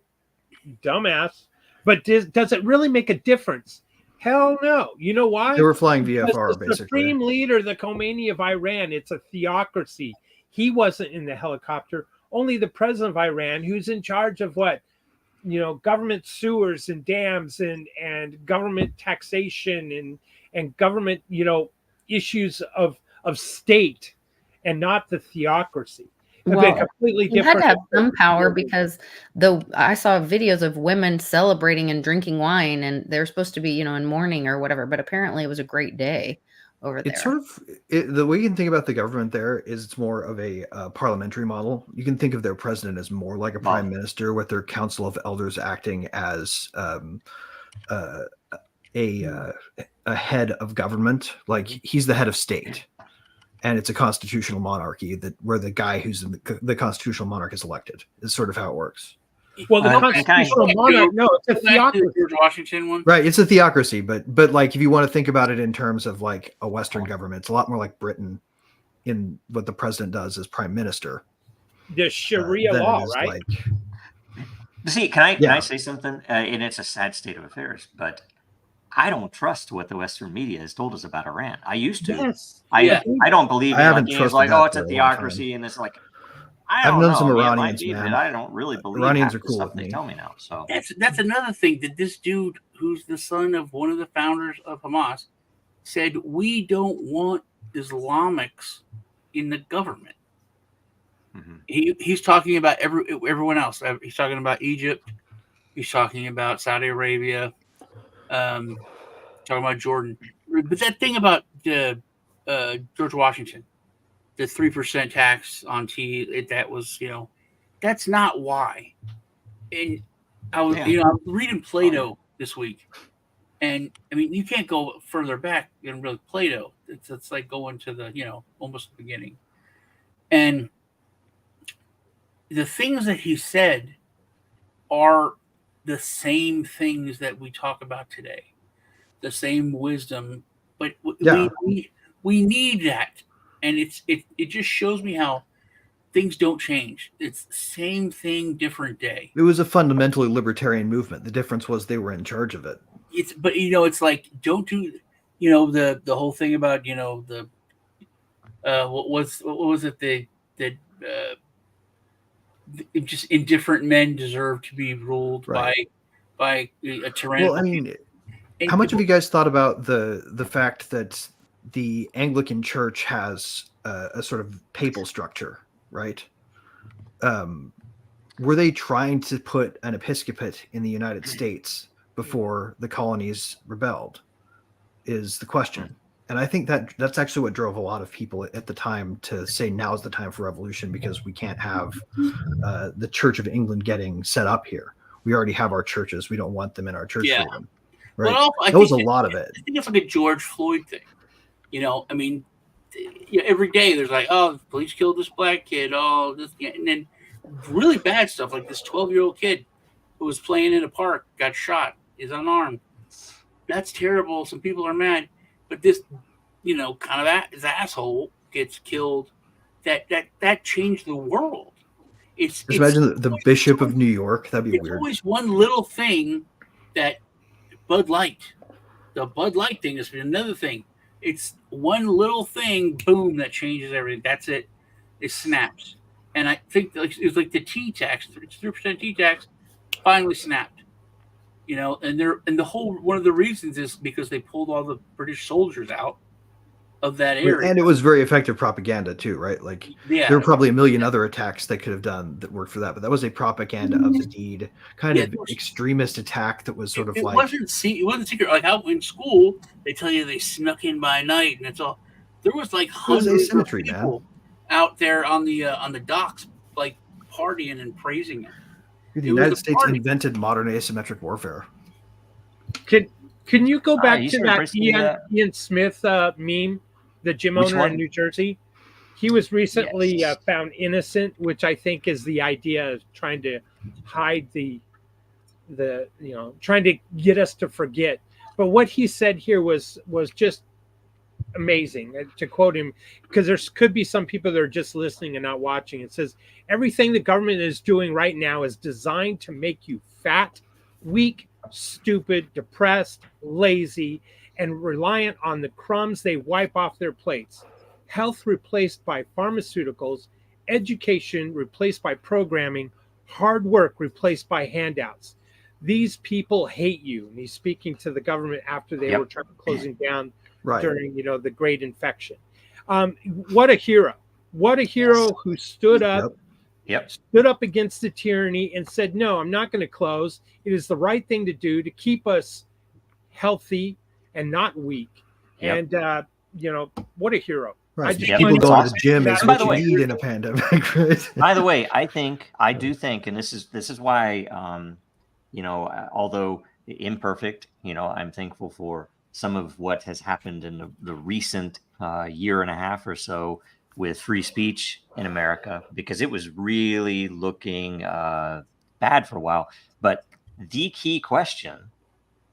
dumbass. But does it really make a difference? Hell no. You know why? They were flying Because VFR, the basically. Supreme leader, the Khomeini of Iran, it's a theocracy. He wasn't in the helicopter. Only the president of Iran, who's in charge of government sewers and dams and government taxation and government, issues of state, and not the theocracy. Well, completely you had different. to have some power because I saw videos of women celebrating and drinking wine, and they're supposed to be, in mourning or whatever. But apparently, it was a great day over there. It's sort of the way you can think about the government there is it's more of a parliamentary model. You can think of their president as more like a prime minister, with their council of elders acting as a head of government. Like he's the head of state. And it's a constitutional monarchy where the guy who's in the constitutional monarch is elected. Is sort of how it works. Well, the constitutional monarch, no, it's a theocracy. George Washington one, right? It's a theocracy, but like if you want to think about it in terms of like a Western government, it's a lot more like Britain in what the president does as prime minister. The Sharia law, right? Like, see, can I say something? And it's a sad state of affairs, but I don't trust what the Western media has told us about Iran. I used to. Yes. I don't believe it. I haven't it's trusted like, that it's a for a long theocracy, and it's like, I've known some Iranians, man. man. I don't really believe Iranians half are the cool stuff with they me. tell me now. So that's another thing that this dude, who's the son of one of the founders of Hamas, said we don't want Islamics in the government. He's talking about everyone else. He's talking about Egypt. He's talking about Saudi Arabia. Talking about Jordan. But that thing about George Washington, the 3% tax on tea, that was, that's not why. And I was reading Plato this week, and I mean, you can't go further back than really Plato. It's like going to the, almost the beginning. And the things that he said are the same things that we talk about today, the same wisdom, but we need that. And it just shows me how things don't change. It's the same thing, different day. it was a fundamentally libertarian movement. The difference was they were in charge of it. It's like, don't do, the whole thing about, what was it? Just indifferent men deserve to be ruled by a tyrannical. Well, I mean, how much have you guys thought about the fact that the Anglican Church has a sort of papal structure, right? Were they trying to put an episcopate in the United States before the colonies rebelled? Is the question. And I think that's actually what drove a lot of people at the time to say now's the time for revolution, because we can't have the Church of England getting set up here. We already have our churches. We don't want them in our church freedom. Right? Well, that was a lot of it. I think it's like a George Floyd thing. I mean, every day there's like, oh, the police killed this black kid. Oh, this, and then really bad stuff like this 12-year-old kid who was playing in a park got shot, is unarmed. That's terrible. Some people are mad. But this, kind of this asshole gets killed. That changed the world. Just imagine the Bishop of New York. That'd be weird. It's always one little thing that Bud Light. The Bud Light thing has been another thing. It's one little thing, boom, that changes everything. That's it. It snaps. And I think it was like the tea tax, 3% tea tax, finally snapped. And the whole one of the reasons is because they pulled all the British soldiers out of that area, and it was very effective propaganda too, right? Like there were probably a million other attacks they could have done that worked for that, but that was a propaganda of the deed, kind of extremist attack that was sort of like it wasn't secret. Like how in school they tell you they snuck in by night, and it's all there was like hundreds of people out there on the docks, like partying and praising it. The United States invented modern asymmetric warfare. Can you go back to that Ian Smith meme, the gym owner in New Jersey? He was recently Yes. found innocent, which I think is the idea of trying to hide the trying to get us to forget. But what he said here was just amazing. To quote him, because there could be some people that are just listening and not watching. It says, everything the government is doing right now is designed to make you fat, weak, stupid, depressed, lazy, and reliant on the crumbs they wipe off their plates. Health replaced by pharmaceuticals, education replaced by programming, hard work replaced by handouts. These people hate you. And he's speaking to the government after they were closing down during, the great infection. What a hero. What a hero who stood up, stood up against the tyranny and said, no, I'm not going to close. It is the right thing to do to keep us healthy and not weak. And, what a hero. Right. People going to the gym is what you need in a pandemic. Right? By the way, I do think, and this is why, although imperfect, I'm thankful for some of what has happened in the recent year and a half or so with free speech in America, because it was really looking bad for a while. But the key question,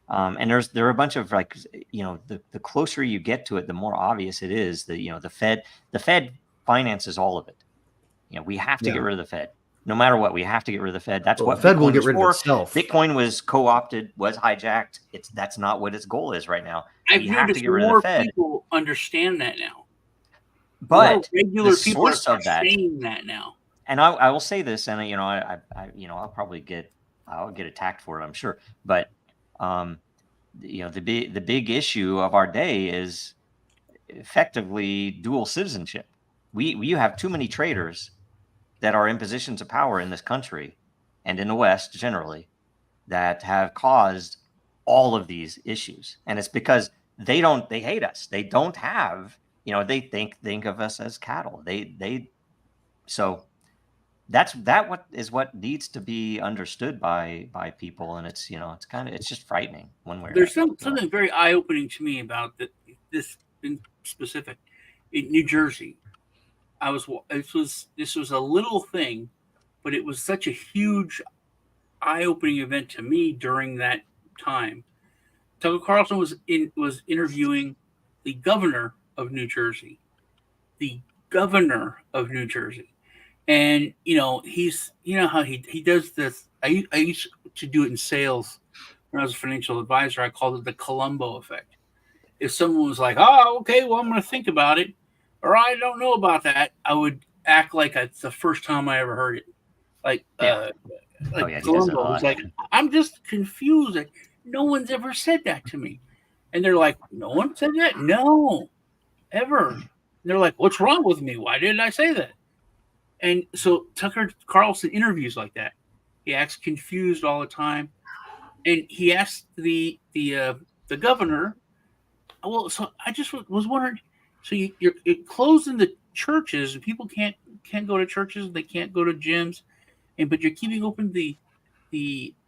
and there are a bunch of the closer you get to it, the more obvious it is that the Fed finances all of it. We have to get rid of the Fed. No matter what, we have to get rid of the Fed. That's what the Fed Bitcoin will get rid of itself. Bitcoin was co-opted, was hijacked. That's not what its goal is right now. I've we have to noticed get rid of more the Fed. people understand that now. But more regular the people are source of that, saying that now. and I will say this, and I'll probably get attacked for it, I'm sure. But the big issue of our day is effectively dual citizenship. You have too many traitors that are in positions of power in this country and in the West generally that have caused all of these issues. And it's because they hate us. They don't have, they think of us as cattle. So what needs to be understood by people. And it's, it's just frightening one way or There's another. something very eye-opening to me about this in specific. In New Jersey, this was a little thing, but it was such a huge eye-opening event to me during that time. Tucker Carlson was interviewing the governor of New Jersey. The governor of New Jersey. And he's how he does this. I used to do it in sales when I was a financial advisor. I called it the Columbo effect. If someone was like, "Oh, okay, well, I'm going to think about it," or "I don't know about that," I would act like it's the first time I ever heard it. Like Columbo was like, "I'm just confused. Like, no one's ever said that to me," and they're like, "No one said that? No, ever." And they're like, "What's wrong with me? Why didn't I say that?" And so Tucker Carlson interviews like that. He acts confused all the time, and he asked the governor, "Well, so I just was wondering. So you're closing the churches, and people can't go to churches, they can't go to gyms, but you're keeping open the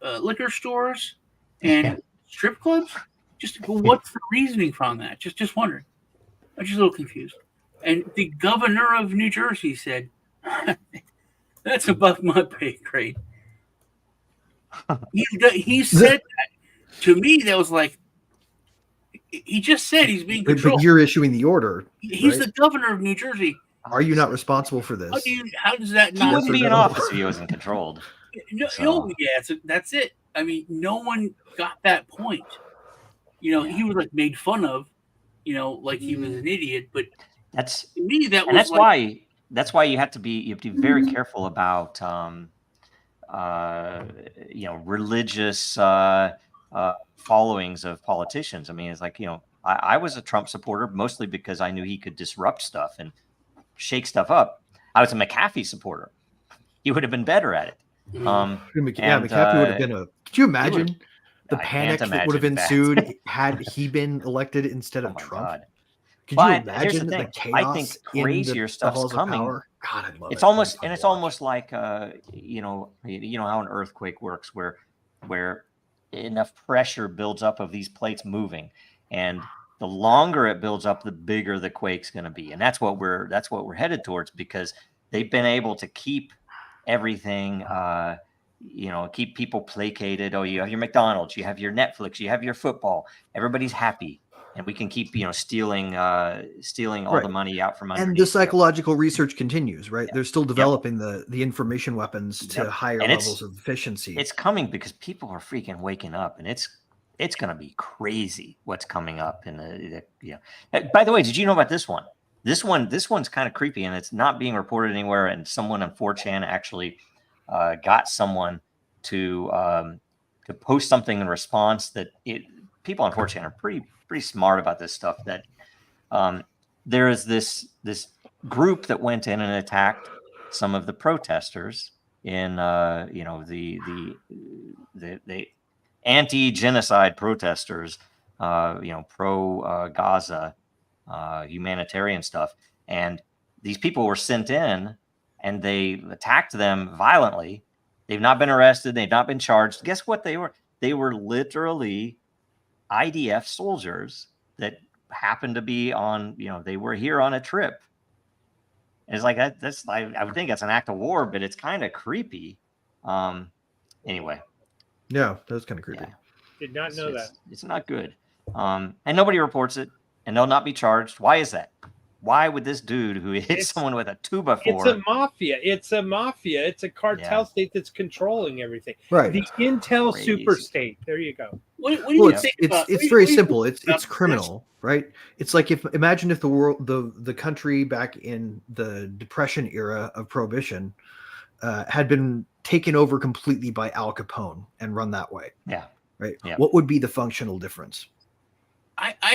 liquor stores and strip clubs. What's the reasoning from that? Just wondering. I'm just a little confused." And the governor of New Jersey said, "That's above my pay grade." He said that to me. That was like, he just said he's being controlled. But you're issuing the order. He's the governor of New Jersey. Are you not responsible for this? How does that not? He wouldn't be in office if he wasn't controlled. That's it. I mean, no one got that point. He was like made fun of. Like he was an idiot. But that's to me that's why you have to be very careful about religious followings of politicians. I mean, it's like, I was a Trump supporter mostly because I knew he could disrupt stuff and shake stuff up. I was a McAfee supporter. He would have been better at it. McAfee would have been could you imagine the panic that would have ensued had he been elected instead of Trump? God. Could you imagine the chaos? I think crazier stuff's coming. God, I love it's almost like how an earthquake works, where enough pressure builds up of these plates moving, and the longer it builds up, the bigger the quake's going to be, and that's what we're headed towards, because they've been able to keep everything, keep people placated. Oh, you have your McDonald's, you have your Netflix, you have your football. Everybody's happy, and we can keep stealing all the money out from underneath. And the psychological research continues, right? They're still developing the information weapons to higher levels of efficiency. It's coming because people are freaking waking up, and it's going to be crazy what's coming up. By the way, did you know about this one? This one's kind of creepy, and it's not being reported anywhere. And someone on 4chan actually got someone to post something in response that people on 4chan are pretty smart about this stuff. That there is this group that went in and attacked some of the protesters in the anti-genocide protesters, pro Gaza, humanitarian stuff. And these people were sent in and they attacked them violently. They've not been arrested. They've not been charged. Guess what they were? They were literally IDF soldiers that happened to be on, they were here on a trip. And it's like, I would think that's an act of war, but it's kind of creepy. Anyway. Yeah, that's kind of creepy. Yeah. Did not know that. It's not good. And nobody reports it, and they'll not be charged. Why is that? Why would this dude who hit someone with a 2x4? It's a mafia. It's a cartel state that's controlling everything. Right. The Intel super state. There you go. What do you think about? It's very simple. It's criminal, right? It's like imagine if the world, the country back in the Depression era of Prohibition had been taken over completely by Al Capone and run that way. Yeah. Right. Yeah. What would be the functional difference? I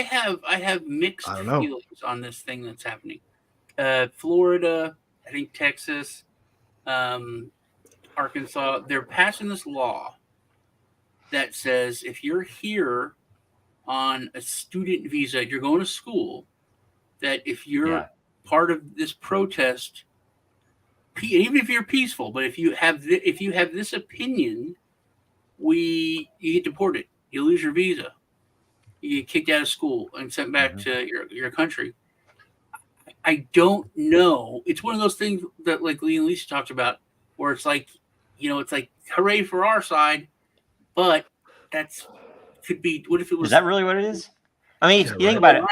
have mixed I don't know. feelings on this thing that's happening. Florida, I think Texas, Arkansas, they're passing this law that says if you're here on a student visa, you're going to school, that if you're part of this protest, even if you're peaceful, but if you have this opinion, you get deported. You lose your visa. You get kicked out of school and sent back to your country. I don't know. It's one of those things that, like Lee and Lisa talked about, where it's like, it's like hooray for our side, but could be. What if it was? Is that really what it is? I mean, you think about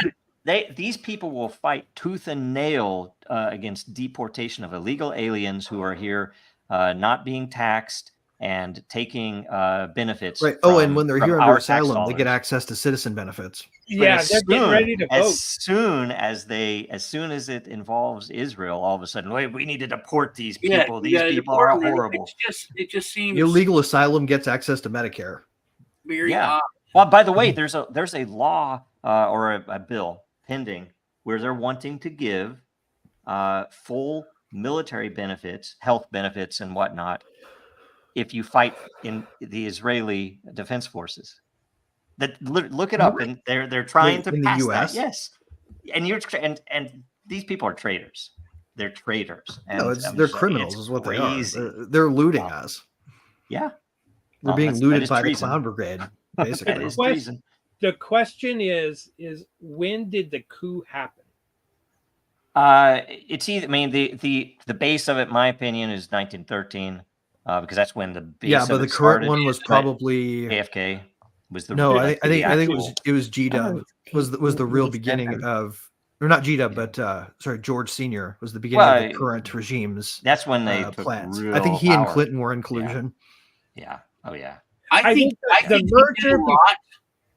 it. These people will fight tooth and nail against deportation of illegal aliens who are here, not being taxed and taking benefits. Right. And when they're here under asylum, they get access to citizen benefits. Yeah, they're getting ready to vote. As soon as it involves Israel, all of a sudden, wait, we need to deport these people. These people are horrible. It just seems illegal asylum gets access to Medicare. Very odd. Well, by the way, there's a law or a bill pending where they're wanting to give full military benefits, health benefits, and whatnot if you fight in the Israeli Defense Forces. Look it up, and they're trying to pass the US? that. Yes, and these people are traitors. They're traitors. No, they're criminals, is what they are. They're looting us. Yeah, we're being looted by the Clown Brigade. Basically, the question is when did the coup happen? It's either. I mean, the base of it, in my opinion, is 1913, because that's when the base. Yeah, but of the it correct started. one was probably AFK. Was the no? I think it was G-Dub was the real beginning of, or not G-Dub, but sorry, George Senior was the beginning of the current regime's. That's when they took plans. real I think he power. and Clinton were in collusion. Yeah. Oh yeah. I think the he merger did a lot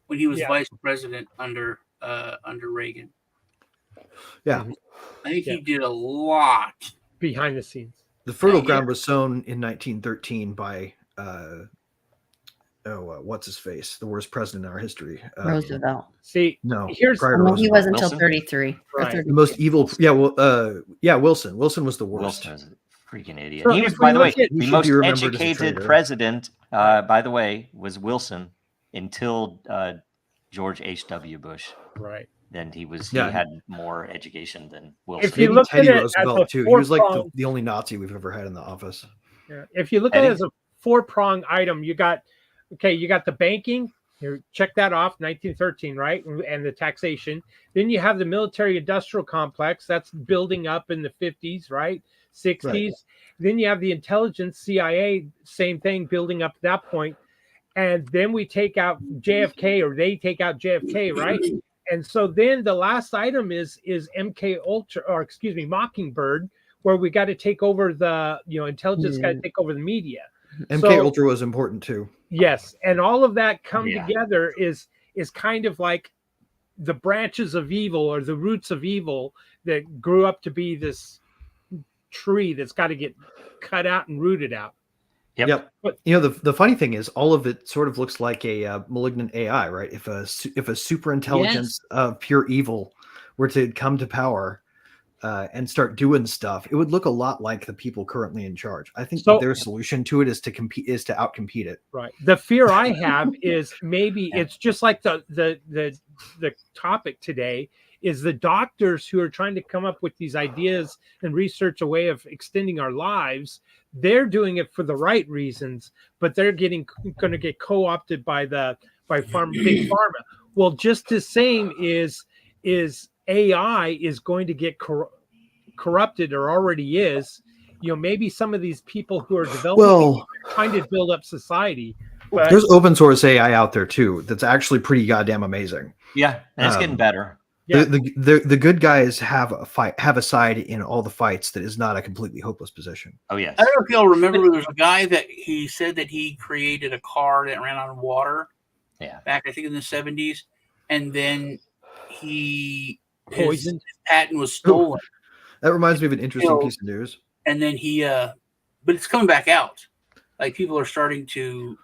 when he was vice president under Reagan. Yeah, I think he did a lot behind the scenes. The fertile ground was sown in 1913 by what's his face, the worst president in our history, Roosevelt. See, no, here's he wasn't until 33. Right. The most evil. Yeah, Wilson. Wilson was the worst. Wilson was a freaking idiot. So he was, by the way, the should most be remembered as a educated traitor. president. By the way, was Wilson until George H.W. Bush. Right. Then he was. Yeah. He had more education than Wilson. If you look Teddy at it Roosevelt as a too, he was like four-pronged- the only Nazi we've ever had in the office. Yeah. If you look at it as a 4-prong item, you got the banking, Here, check that off, 1913, right? And the taxation. Then you have the military-industrial complex that's building up in the 50s, right? 60s. Right. Then you have the intelligence, CIA, same thing, building up at that point. And then we take out JFK, or they take out JFK, right? And so then the last item is MK Ultra, or excuse me, Mockingbird, where we got to take over the, intelligence got to take over the media. MK Ultra was important too. Yes, and all of that come together is kind of like the branches of evil, or the roots of evil that grew up to be this tree that's got to get cut out and rooted out. Yep. But, the funny thing is, all of it sort of looks like a malignant AI, right? If a super intelligence of pure evil were to come to power and start doing stuff, it would look a lot like the people currently in charge. I think their solution to it is to outcompete it. Right. The fear I have is maybe it's just like the topic today is the doctors who are trying to come up with these ideas and research a way of extending our lives. They're doing it for the right reasons, but they're going to get co-opted by big pharma. Well, just the same is AI is going to get corrupted, or already is. Maybe some of these people who are developing trying to build up society. But there's open source AI out there too that's actually pretty goddamn amazing. Yeah, and it's getting better. Yeah. The good guys have a side in all the fights that is not a completely hopeless position. Oh yes. I don't know if y'all remember, there's a guy that he said that he created a car that ran on water. Yeah. Back I think in the 70s, and then he poisoned. His patent was stolen. That reminds me of an interesting piece of news. And then he, but it's coming back out. Like people are starting to.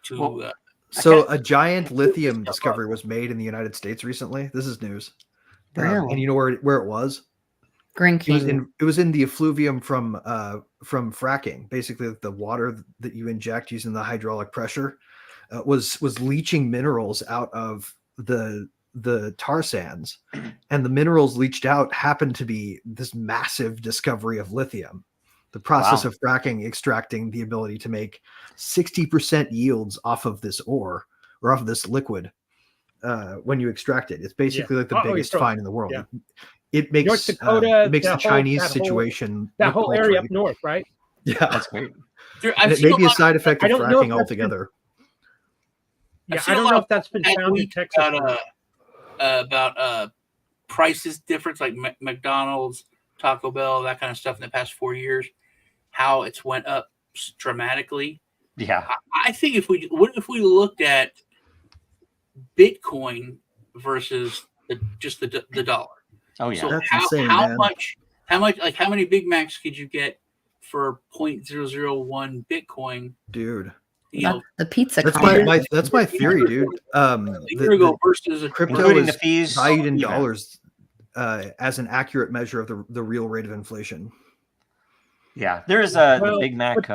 So a giant lithium discovery was made in the United States recently. This is news. Really? And you know where it was? Grand Canyon. It was in the effluvium from fracking. Basically, the water that you inject using the hydraulic pressure was leaching minerals out of the tar sands, and the minerals leached out happened to be this massive discovery of lithium. The process of fracking extracting the ability to make 60% yields off of this ore, or off of this liquid. When you extract it, it's basically like the biggest find in the world. Yeah. It makes North Dakota, it makes the Chinese situation that whole area up north, right? Yeah, that's great. And it may be a side effect of fracking altogether. Yeah, I don't know if that's been found in Texas. About prices difference, like McDonald's, Taco Bell, that kind of stuff in the past 4 years, how it's went up dramatically. Yeah, I think if we looked at Bitcoin versus just the dollar. Oh yeah, so that's how insane, much like how many Big Macs could you get for 0.001 Bitcoin, dude? The pizza. That's my theory, dude. Versus crypto is valued in dollars as an accurate measure of the real rate of inflation. Yeah, there is the Big Mac,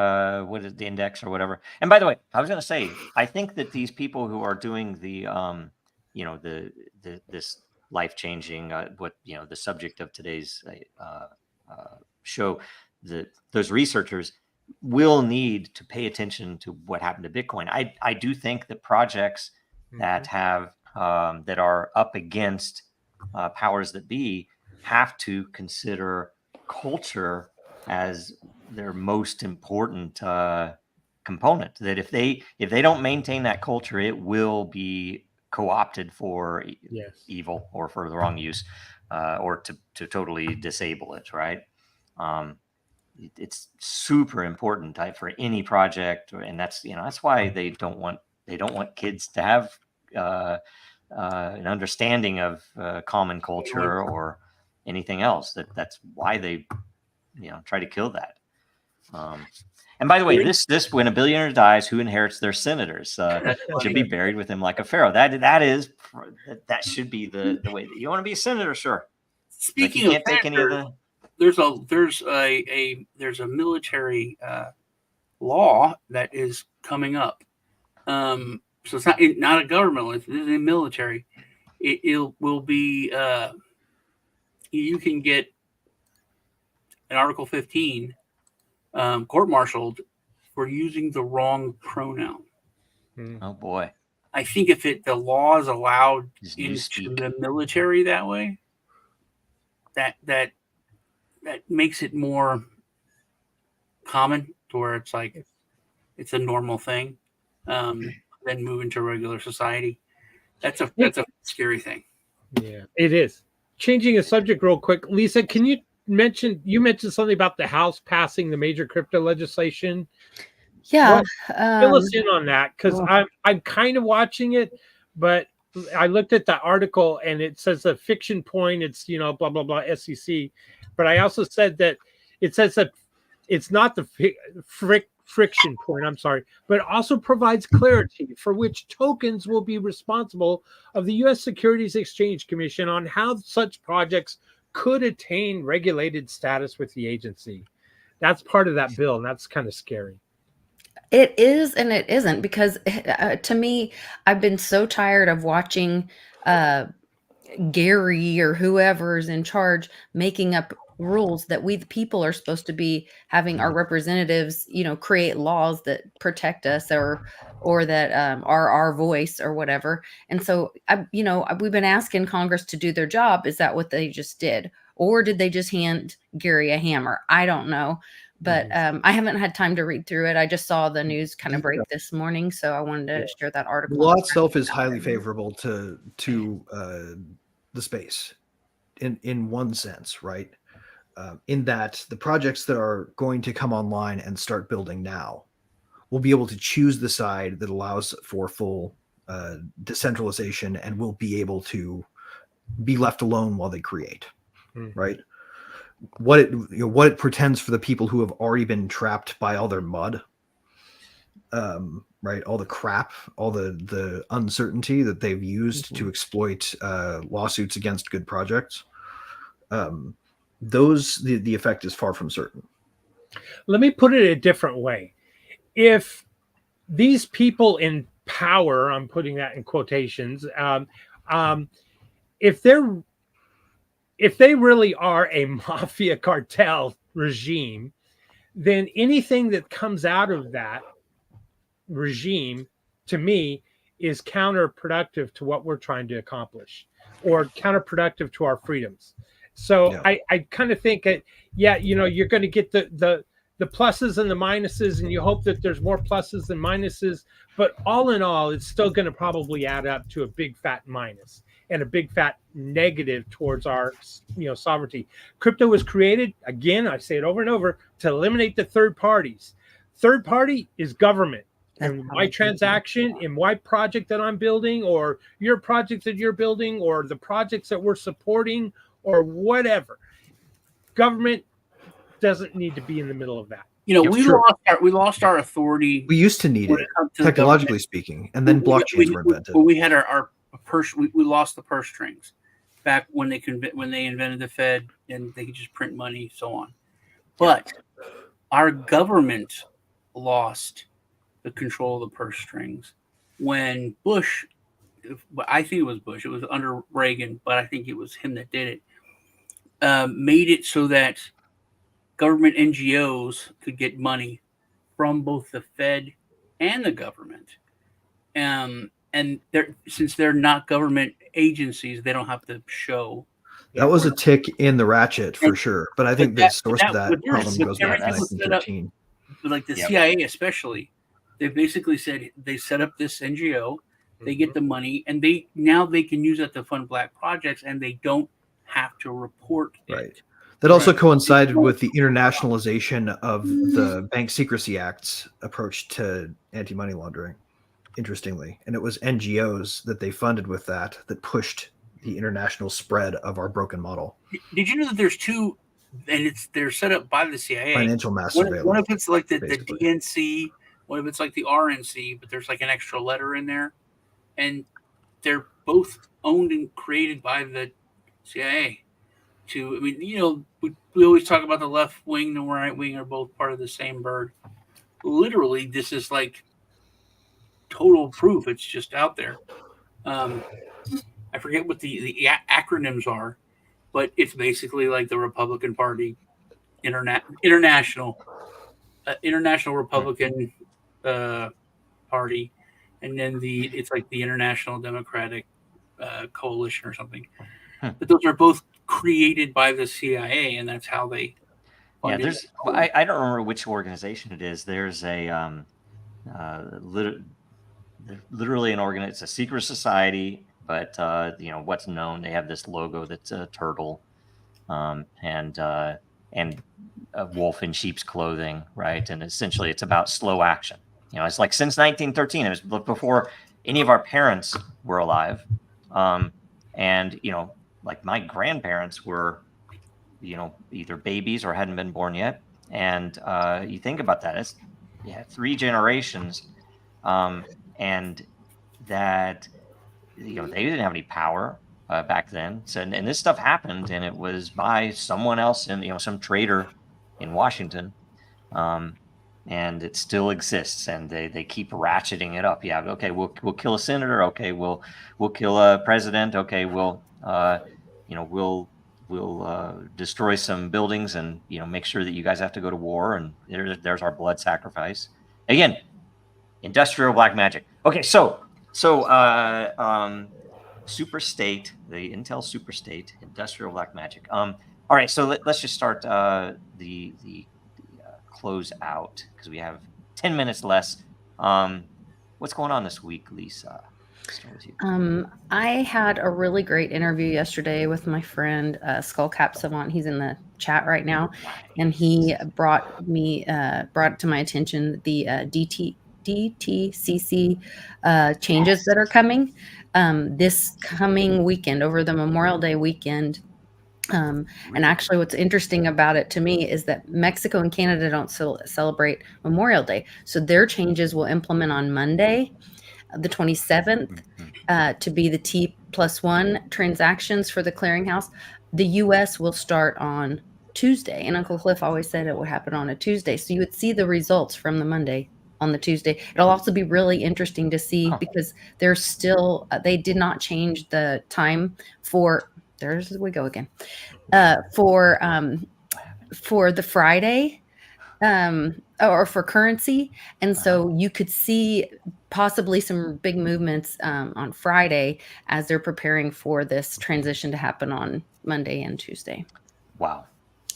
what is the index or whatever. And by the way, I was going to say, I think that these people who are doing the, this life changing, the subject of today's show, those researchers will need to pay attention to what happened to Bitcoin. I do think that projects that have that are up against powers that be have to consider culture as their most important component. That if they don't maintain that culture, it will be co-opted for evil or for the wrong use, or to totally disable it. Right. It's super important for any project, and that's why they don't want kids to have an understanding of common culture or anything else. That's why they try to kill that. And by the way, this when a billionaire dies, who inherits their senators should be buried with him like a pharaoh. That should be the way that you want to be a senator. Sure. Speaking of take any of the. There's a military law that is coming up. So it's not a government. It's a military. It will be. You can get an Article 15 court-martialed for using the wrong pronoun. Oh boy. I think if the law is allowed This new into speak. the military that way, that makes it more common to where it's like it's a normal thing, then move into regular society. That's a scary thing. Yeah, it is. Changing the subject real quick, Lisa, can you mentioned something about the House passing the major crypto legislation? Yeah. Fill us in on that, because I'm kind of watching it, but I looked at the article and it says a fiction point. It's blah blah blah SEC, but I also said that it says that it's not the friction point. I'm sorry, but it also provides clarity for which tokens will be responsible of the U.S. Securities Exchange Commission on how such projects could attain regulated status with the agency. That's part of that bill, and that's kind of scary. It is and it isn't, because to me, I've been so tired of watching Gary or whoever's in charge making up rules that we the people are supposed to be having our representatives, create laws that protect us or that are our voice or whatever. And so, we've been asking Congress to do their job. Is that what they just did? Or did they just hand Gary a hammer? I don't know. But I haven't had time to read through it. I just saw the news kind of break this morning, so I wanted to share that article. The law itself is highly favorable to the space in one sense, right? In that the projects that are going to come online and start building now will be able to choose the side that allows for full decentralization and will be able to be left alone while they create, right? What it pretends for the people who have already been trapped by all their mud, right? All the crap, all the uncertainty that they've used to exploit lawsuits against good projects. The effect is far from certain. Let me put it a different way. If these people in power, I'm putting that in quotations, if they really are a mafia cartel regime, then anything that comes out of that regime, to me, is counterproductive to what we're trying to accomplish, or counterproductive to our freedoms. So yeah. I kind of think that, you're going to get the pluses and the minuses, and you hope that there's more pluses than minuses. But all in all, it's still going to probably add up to a big fat minus and a big fat negative towards our, sovereignty. Crypto was created, again, I say it over and over, to eliminate the third parties. Third party is government. And my transaction in my project that I'm building, or your project that you're building, or the projects that we're supporting, or whatever, government doesn't need to be in the middle of that. We lost our authority. We used to need it, technologically speaking, and then blockchains were invented. When we had our purse, we lost the purse strings back when they invented the Fed, and they could just print money, so on. But our government lost the control of the purse strings when Bush, I think it was Bush, it was under Reagan, but I think it was him that did it, made it so that government NGOs could get money from both the Fed and the government. And since they're not government agencies, they don't have to show. That was a tick in the ratchet for sure. But I think the source of that problem goes back to 1913. Like the CIA especially, they basically said they set up this NGO, they get the money, and they can use it to fund black projects, and they don't have to report it. That also coincided with the internationalization of the Bank Secrecy Act's approach to anti-money laundering, interestingly. And it was NGOs that they funded with that pushed the international spread of our broken model. Did you know that there's two, and they're set up by the CIA? Financial mass surveillance. One of it's like the DNC, one of it's like the RNC, but there's like an extra letter in there. And they're both owned and created by the CIA. We always talk about the left wing and the right wing are both part of the same bird. Literally, this is like total proof. It's just out there. I forget what the acronyms are, but it's basically like the Republican Party, International Republican Party, and then it's like the International Democratic Coalition or something. Hmm. But those are both created by the CIA, and that's how they. Yeah, funded there's. it. I don't remember which organization it is. There's a literally an organ. It's a secret society, but what's known. They have this logo that's a turtle, and a wolf in sheep's clothing, right? And essentially, it's about slow action. It's like since 1913. It was before any of our parents were alive, and like my grandparents were, either babies or hadn't been born yet. And you think about that, it's 3 generations, and that they didn't have any power back then. So, and this stuff happened, and it was by someone else in some trader in Washington, and it still exists. And they keep ratcheting it up. Yeah, okay, we'll kill a senator. Okay, we'll kill a president. Okay, we'll destroy some buildings and make sure that you guys have to go to war. And there's our blood sacrifice again. Industrial black magic. Okay, so super state, the Intel super state, industrial black magic. All right, so let's just start the close out because we have 10 minutes less. What's going on this week, Lisa? Start with you. I had a really great interview yesterday with my friend Skullcap Savant. He's in the chat right now, and he brought to my attention the DTCC changes that are coming this coming weekend, over the Memorial Day weekend. And actually, what's interesting about it to me is that Mexico and Canada don't celebrate Memorial Day, so their changes will implement on Monday, the 27th, to be the T+1 transactions for the clearinghouse. The U.S. will start on Tuesday, and Uncle Cliff always said it would happen on a Tuesday, so you would see the results from the Monday on the Tuesday. It'll also be really interesting to see because there's still they did not change the time for we go again for the Friday or for currency, and so you could see possibly some big movements on Friday as they're preparing for this transition to happen on Monday and Tuesday. Wow.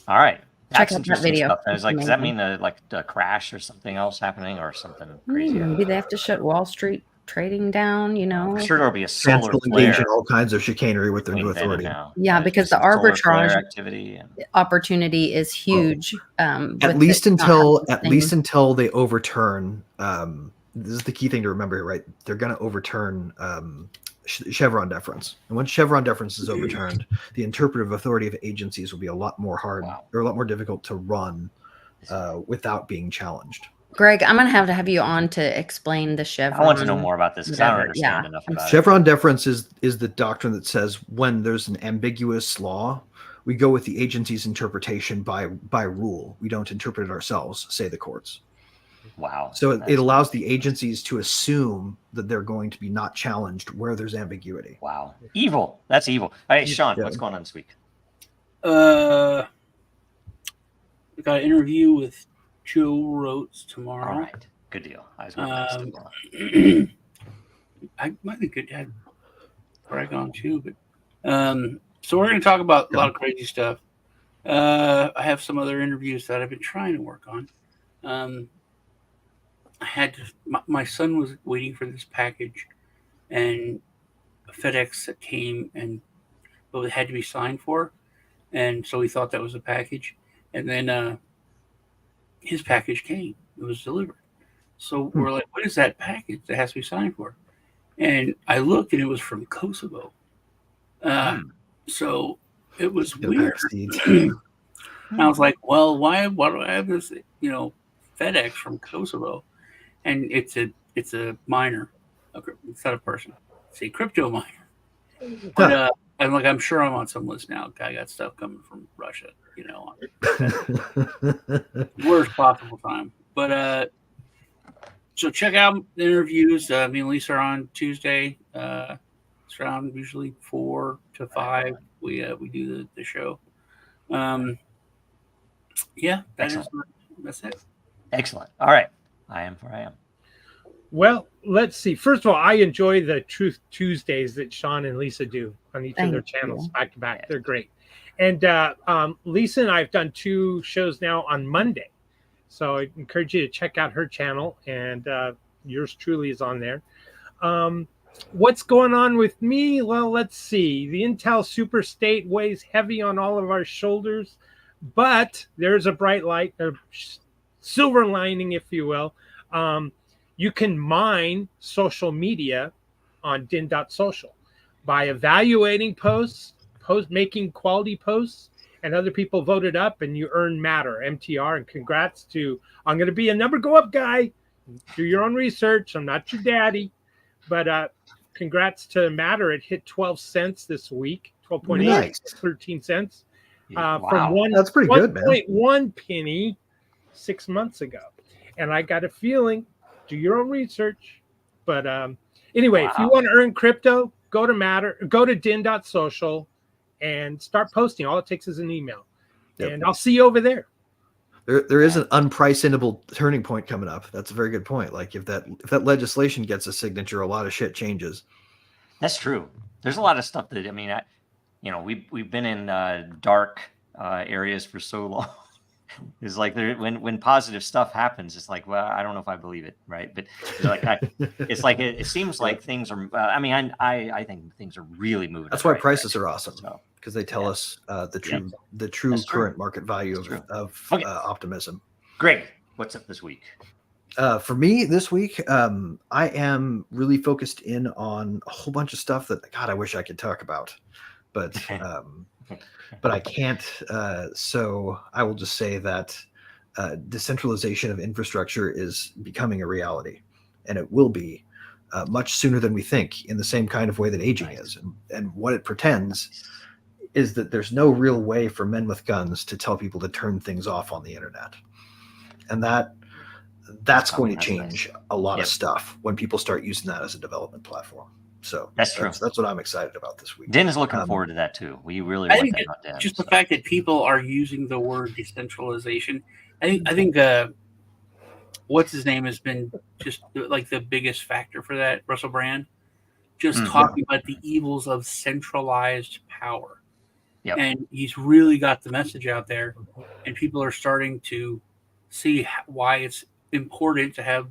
All right. Check That's out that interesting video. stuff. I was like, It's does that amazing. mean like a crash or something else happening or something crazy? Maybe they have to shut Wall Street trading down, I'm sure there'll be a solar Cancel flare. engage in all kinds of chicanery with their new between then and authority. now. Yeah, Right? because the Solar flare arbitrage activity. opportunity is huge. At least until they overturn. This is the key thing to remember here, right? They're going to overturn Chevron deference, and when Chevron deference is overturned, the interpretive authority of agencies will be a lot more or a lot more difficult to run without being challenged. Greg, I'm going to have you on to explain the Chevron. I want to know more about this because I don't understand enough about Chevron deference is the doctrine that says when there's an ambiguous law, we go with the agency's interpretation by rule. We don't interpret it ourselves, say the courts. Wow. So it allows the agencies to assume that they're going to be not challenged where there's ambiguity. Wow. Evil. That's evil. All right, Sean, what's going on this week? We got an interview with Joe Rotes tomorrow. All right. Good deal. I was I might be good to have Greg on too, but so we're going to talk about a lot of crazy stuff. I have some other interviews that I've been trying to work on. I had my son was waiting for this package, and FedEx that came and it had to be signed for, and so he thought that was a package, and then his package came. It was delivered. So we're like, what is that package that has to be signed for? And I looked, and it was from Kosovo. So it was weird. And I was like, well, why do I have this, FedEx from Kosovo? And it's a miner. It's not a person. It's a crypto miner. But I'm sure I'm on some list now. I got stuff coming from Russia, worst possible time. But so check out the interviews. Me and Lisa are on Tuesday. It's around usually 4 to 5. We do the show. That's it. Excellent. All right. I am where I am. Well, let's see. First of all, I enjoy the Truth Tuesdays that Sean and Lisa do on each of their Thank channels you. back to back. They're great. And Lisa and I have done 2 shows now on Monday. So I encourage you to check out her channel, and yours truly is on there. What's going on with me? Well, let's see. The Intel Super State weighs heavy on all of our shoulders, but there's a bright light, a silver lining, if you will. You can mine social media on din.social by evaluating posts, making quality posts, and other people voted up, and you earn Matter, MTR. And congrats to, I'm going to be a number go up guy. Do your own research. I'm not your daddy, but congrats to Matter. It hit 12 cents this week, 12.8, Nice. 13 cents. Wow. From That's pretty good, man. 1.1 penny 6 months ago. And I got a feeling, do your own research. But anyway, if you want to earn crypto, go to Matter, go to din.social and start posting. All it takes is an email. Yep. And I'll see you over there. There is an unpriceable turning point coming up. That's a very good point. Like if that legislation gets a signature, a lot of shit changes. That's true. There's a lot of stuff that, I mean, we've been in dark areas for so long. It's like when positive stuff happens, it's like, well, I don't know if I believe it, right? But it's like it seems like things are. I think things are really moving. That's why prices are awesome, because they tell us the true That's true. current market value of optimism. Greg, what's up this week? For me this week, I am really focused in on a whole bunch of stuff that, God, I wish I could talk about, but I can't. So I will just say that decentralization of infrastructure is becoming a reality, and it will be much sooner than we think, in the same kind of way that aging is. And what it pretends is that there's no real way for men with guns to tell people to turn things off on the internet. And that's going to change a lot of stuff when people start using that as a development platform. So that's what I'm excited about this week. Den is looking forward to that too. We really I want think that on Den. just the fact that people are using the word decentralization. I think what's his name has been just like the biggest factor for that, Russell Brand, just talking about the evils of centralized power. Yep. And he's really got the message out there, and people are starting to see why it's important to have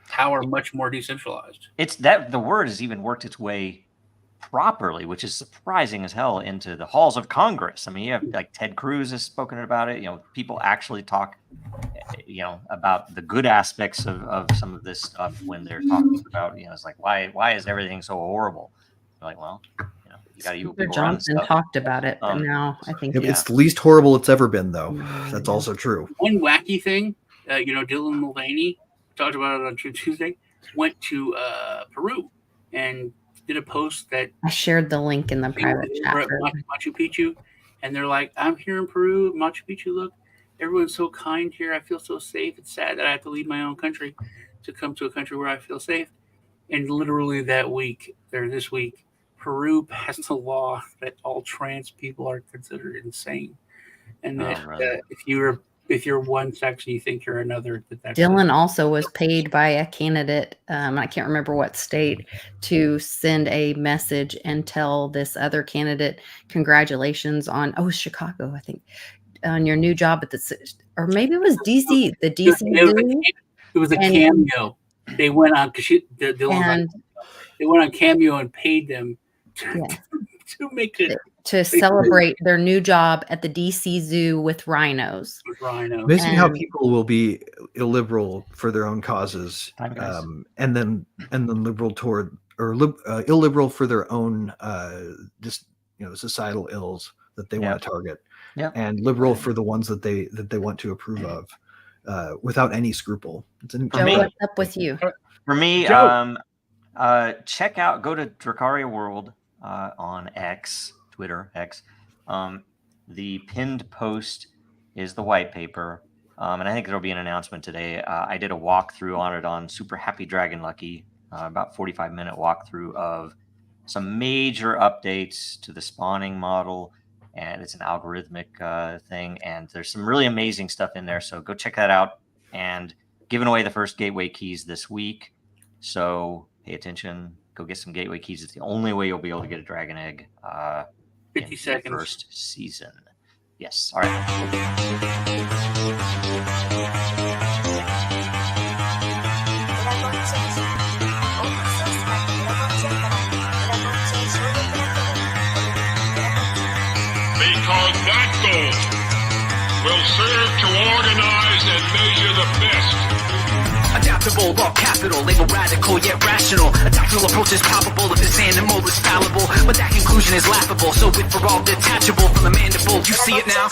power much more decentralized. It's that the word has even worked its way properly, which is surprising as hell, into the halls of Congress. I mean, you have like Ted Cruz has spoken about it. People actually talk, about the good aspects of some of this stuff when they're talking about, it's like, why is everything so horrible? They're like, well, you got to. Johnson talked about it, but now I think it's the least horrible it's ever been, though. That's also true. One wacky thing, Dylan Mulvaney talked about it on Tuesday, went to Peru and did a post that I shared the link in the private chat. Machu Picchu, and they're like, I'm here in Peru, Machu Picchu, look, everyone's so kind here. I feel so safe. It's sad that I have to leave my own country to come to a country where I feel safe. And literally this week, Peru passed a law that all trans people are considered insane. And that if you're one sex and you think you're another, Dylan also was paid by a candidate, I can't remember what state, to send a message and tell this other candidate, congratulations on Chicago, I think, on your new job at or maybe it was DC, the DC. It was a cameo. They went on they went on Cameo and paid them to make it. To celebrate their new job at the DC Zoo with rhinos. Amazing how people will be illiberal for their own causes, and then liberal toward illiberal for their own societal ills that they want to target, and liberal for the ones that they want to approve of, without any scruple. Joe, what's up with you? For me, go to Dracaria World on X. Twitter, X. The pinned post is the white paper, and I think there'll be an announcement today. I did a walkthrough on it on Super Happy Dragon Lucky, about 45-minute walkthrough of some major updates to the spawning model, and it's an algorithmic thing, and there's some really amazing stuff in there, so go check that out. And giving away the first gateway keys this week. So pay attention. Go get some gateway keys. It's the only way you'll be able to get a dragon egg. 50 in seconds. The first season. Yes. All right. Because that goal will serve to organize and measure the best. Adaptable, all capital, label radical yet rational. A tactical approach is palpable if this animal is fallible, but that conclusion is laughable. So with for all detachable from the mandible, you see it now.